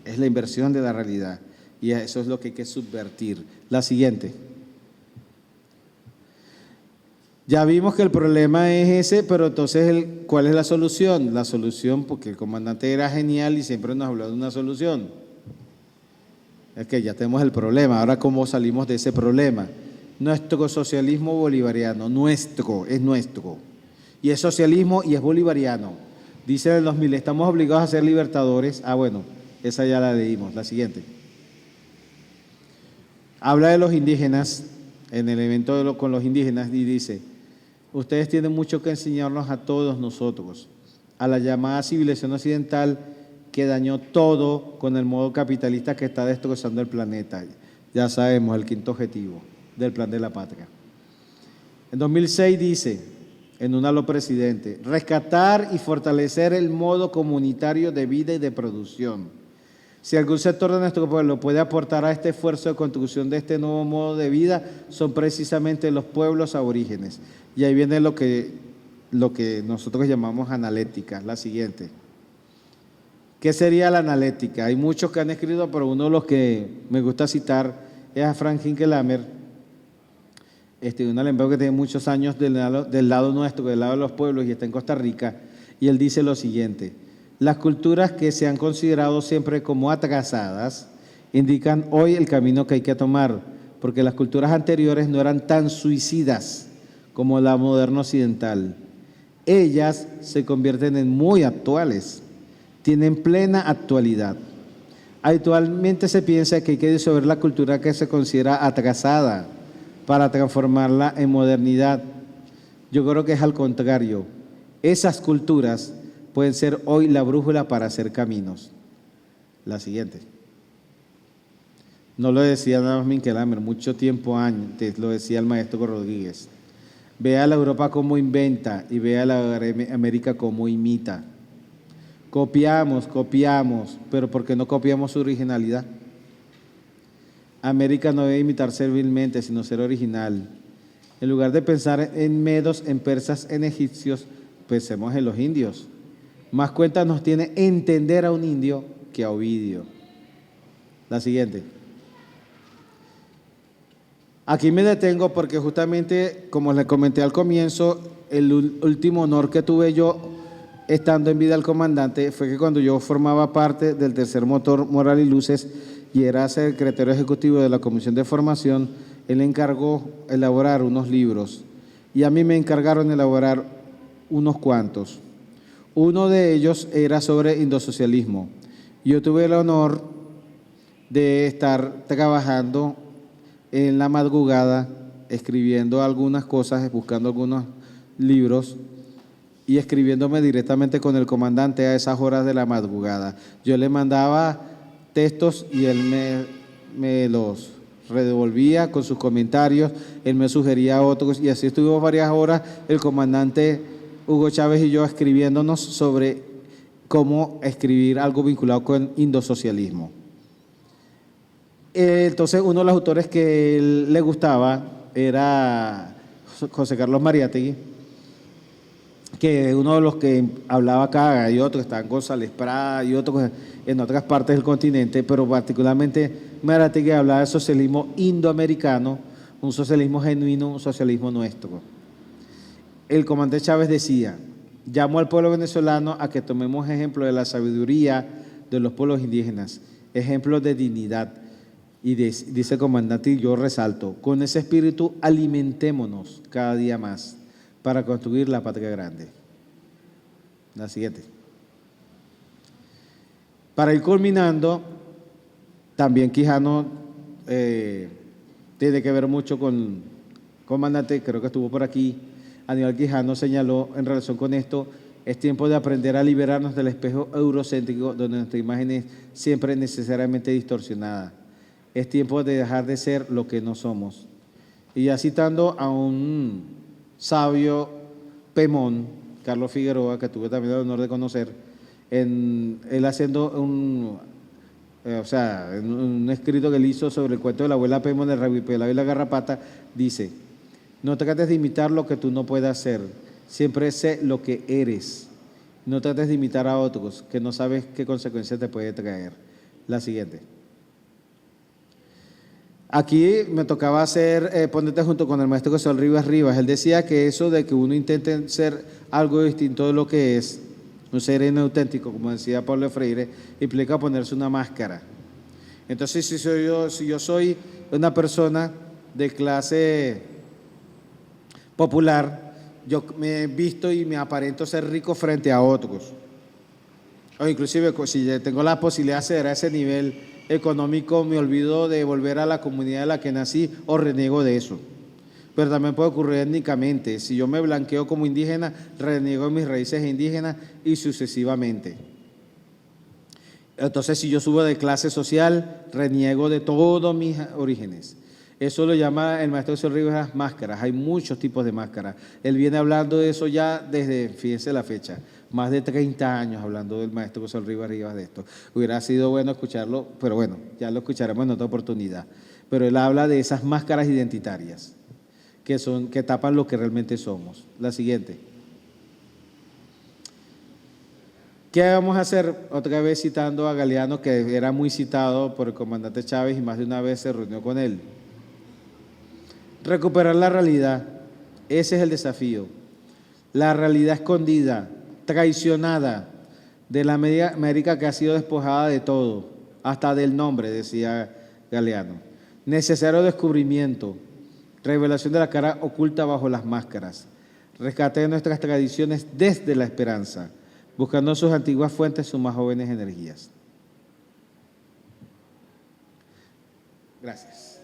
es la inversión de la realidad y eso es lo que hay que subvertir. La siguiente. Ya vimos que el problema es ese, pero entonces, ¿cuál es la solución? La solución, porque el comandante era genial y siempre nos habló de una solución. Es que ya tenemos el problema, ahora ¿cómo salimos de ese problema? Nuestro socialismo bolivariano, es nuestro. Y es socialismo y es bolivariano. Dice en el 2000, estamos obligados a ser libertadores. Ah, bueno, esa ya la leímos. La siguiente. Habla de los indígenas, en el evento con los indígenas, y dice, ustedes tienen mucho que enseñarnos a todos nosotros, a la llamada civilización occidental que dañó todo con el modo capitalista que está destrozando el planeta. Ya sabemos, el quinto objetivo del Plan de la Patria. En 2006 dice, en un halo presidente, rescatar y fortalecer el modo comunitario de vida y de producción. Si algún sector de nuestro pueblo puede aportar a este esfuerzo de construcción de este nuevo modo de vida, son precisamente los pueblos aborígenes. Y ahí viene lo que nosotros llamamos analética, la siguiente. ¿Qué sería la analética? Hay muchos que han escrito, pero uno de los que me gusta citar es a Frank Hinkelamer, un alemán que tiene muchos años del lado nuestro, del lado de los pueblos y está en Costa Rica, y él dice lo siguiente: las culturas que se han considerado siempre como atrasadas indican hoy el camino que hay que tomar, porque las culturas anteriores no eran tan suicidas como la moderna occidental. Ellas se convierten en muy actuales, tienen plena actualidad. Actualmente se piensa que hay que disolver la cultura que se considera atrasada para transformarla en modernidad. Yo creo que es al contrario. Esas culturas pueden ser hoy la brújula para hacer caminos. La siguiente. No lo decía nada más Minquelamer, mucho tiempo antes lo decía el maestro Rodríguez. Vea a la Europa como inventa y vea a la América como imita. Copiamos, pero ¿por qué no copiamos su originalidad? América no debe imitar servilmente, sino ser original. En lugar de pensar en medos, en persas, en egipcios, pensemos en los indios. Más cuenta nos tiene entender a un indio que a Ovidio. La siguiente. Aquí me detengo porque justamente, como les comenté al comienzo, el último honor que tuve yo estando en vida del comandante fue que cuando yo formaba parte del tercer motor Moral y Luces y era secretario ejecutivo de la Comisión de Formación, él encargó elaborar unos libros y a mí me encargaron elaborar unos cuantos. Uno de ellos era sobre indosocialismo. Yo tuve el honor de estar trabajando en la madrugada, escribiendo algunas cosas, buscando algunos libros y escribiéndome directamente con el comandante a esas horas de la madrugada. Yo le mandaba textos y él me los redevolvía con sus comentarios, él me sugería otros y así estuvimos varias horas el comandante Hugo Chávez y yo escribiéndonos sobre cómo escribir algo vinculado con indosocialismo. Entonces uno de los autores que él le gustaba era José Carlos Mariátegui, que uno de los que hablaba acá, hay otros que están González Prada y otros en otras partes del continente, pero particularmente Mariátegui hablaba del socialismo indoamericano, un socialismo genuino, un socialismo nuestro. El comandante Chávez decía, llamó al pueblo venezolano a que tomemos ejemplo de la sabiduría de los pueblos indígenas, ejemplos de dignidad. Y dice el comandante, y yo resalto, con ese espíritu alimentémonos cada día más para construir la patria grande. La siguiente. Para ir culminando, también Quijano tiene que ver mucho con el comandante, creo que estuvo por aquí. Aníbal Quijano señaló en relación con esto, es tiempo de aprender a liberarnos del espejo eurocéntrico donde nuestra imagen es siempre necesariamente distorsionada. Es tiempo de dejar de ser lo que no somos. Y ya citando a un sabio Pemón, Carlos Figueroa, que tuve también el honor de conocer, él haciendo un escrito que él hizo sobre el cuento de la abuela Pemón, el rabipelado y la garrapata, dice, no trates de imitar lo que tú no puedas ser, siempre sé lo que eres. No trates de imitar a otros, que no sabes qué consecuencias te puede traer. La siguiente. Aquí me tocaba ponerte junto con el maestro José Rivas. Él decía que eso de que uno intente ser algo distinto de lo que es, un ser inauténtico, como decía Pablo Freire, implica ponerse una máscara. Entonces, si yo soy una persona de clase popular, yo me visto y me aparento ser rico frente a otros. O inclusive, si tengo la posibilidad de acceder a ese nivel económico, me olvido de volver a la comunidad en la que nací o reniego de eso. Pero también puede ocurrir étnicamente. Si yo me blanqueo como indígena, reniego mis raíces indígenas y sucesivamente. Entonces, si yo subo de clase social, reniego de todos mis orígenes. Eso lo llama el maestro José Rivas máscaras. Hay muchos tipos de máscaras. Él viene hablando de eso ya desde, fíjense la fecha, más de 30 años hablando del maestro José Rivas de esto. Hubiera sido bueno escucharlo, pero bueno, ya lo escucharemos en otra oportunidad. Pero él habla de esas máscaras identitarias que tapan lo que realmente somos. La siguiente. ¿Qué vamos a hacer? Otra vez citando a Galeano, que era muy citado por el comandante Chávez y más de una vez se reunió con él. Recuperar la realidad, ese es el desafío. La realidad escondida, traicionada de la América que ha sido despojada de todo, hasta del nombre, decía Galeano. Necesario descubrimiento, revelación de la cara oculta bajo las máscaras, rescate de nuestras tradiciones desde la esperanza, buscando en sus antiguas fuentes sus más jóvenes energías. Gracias.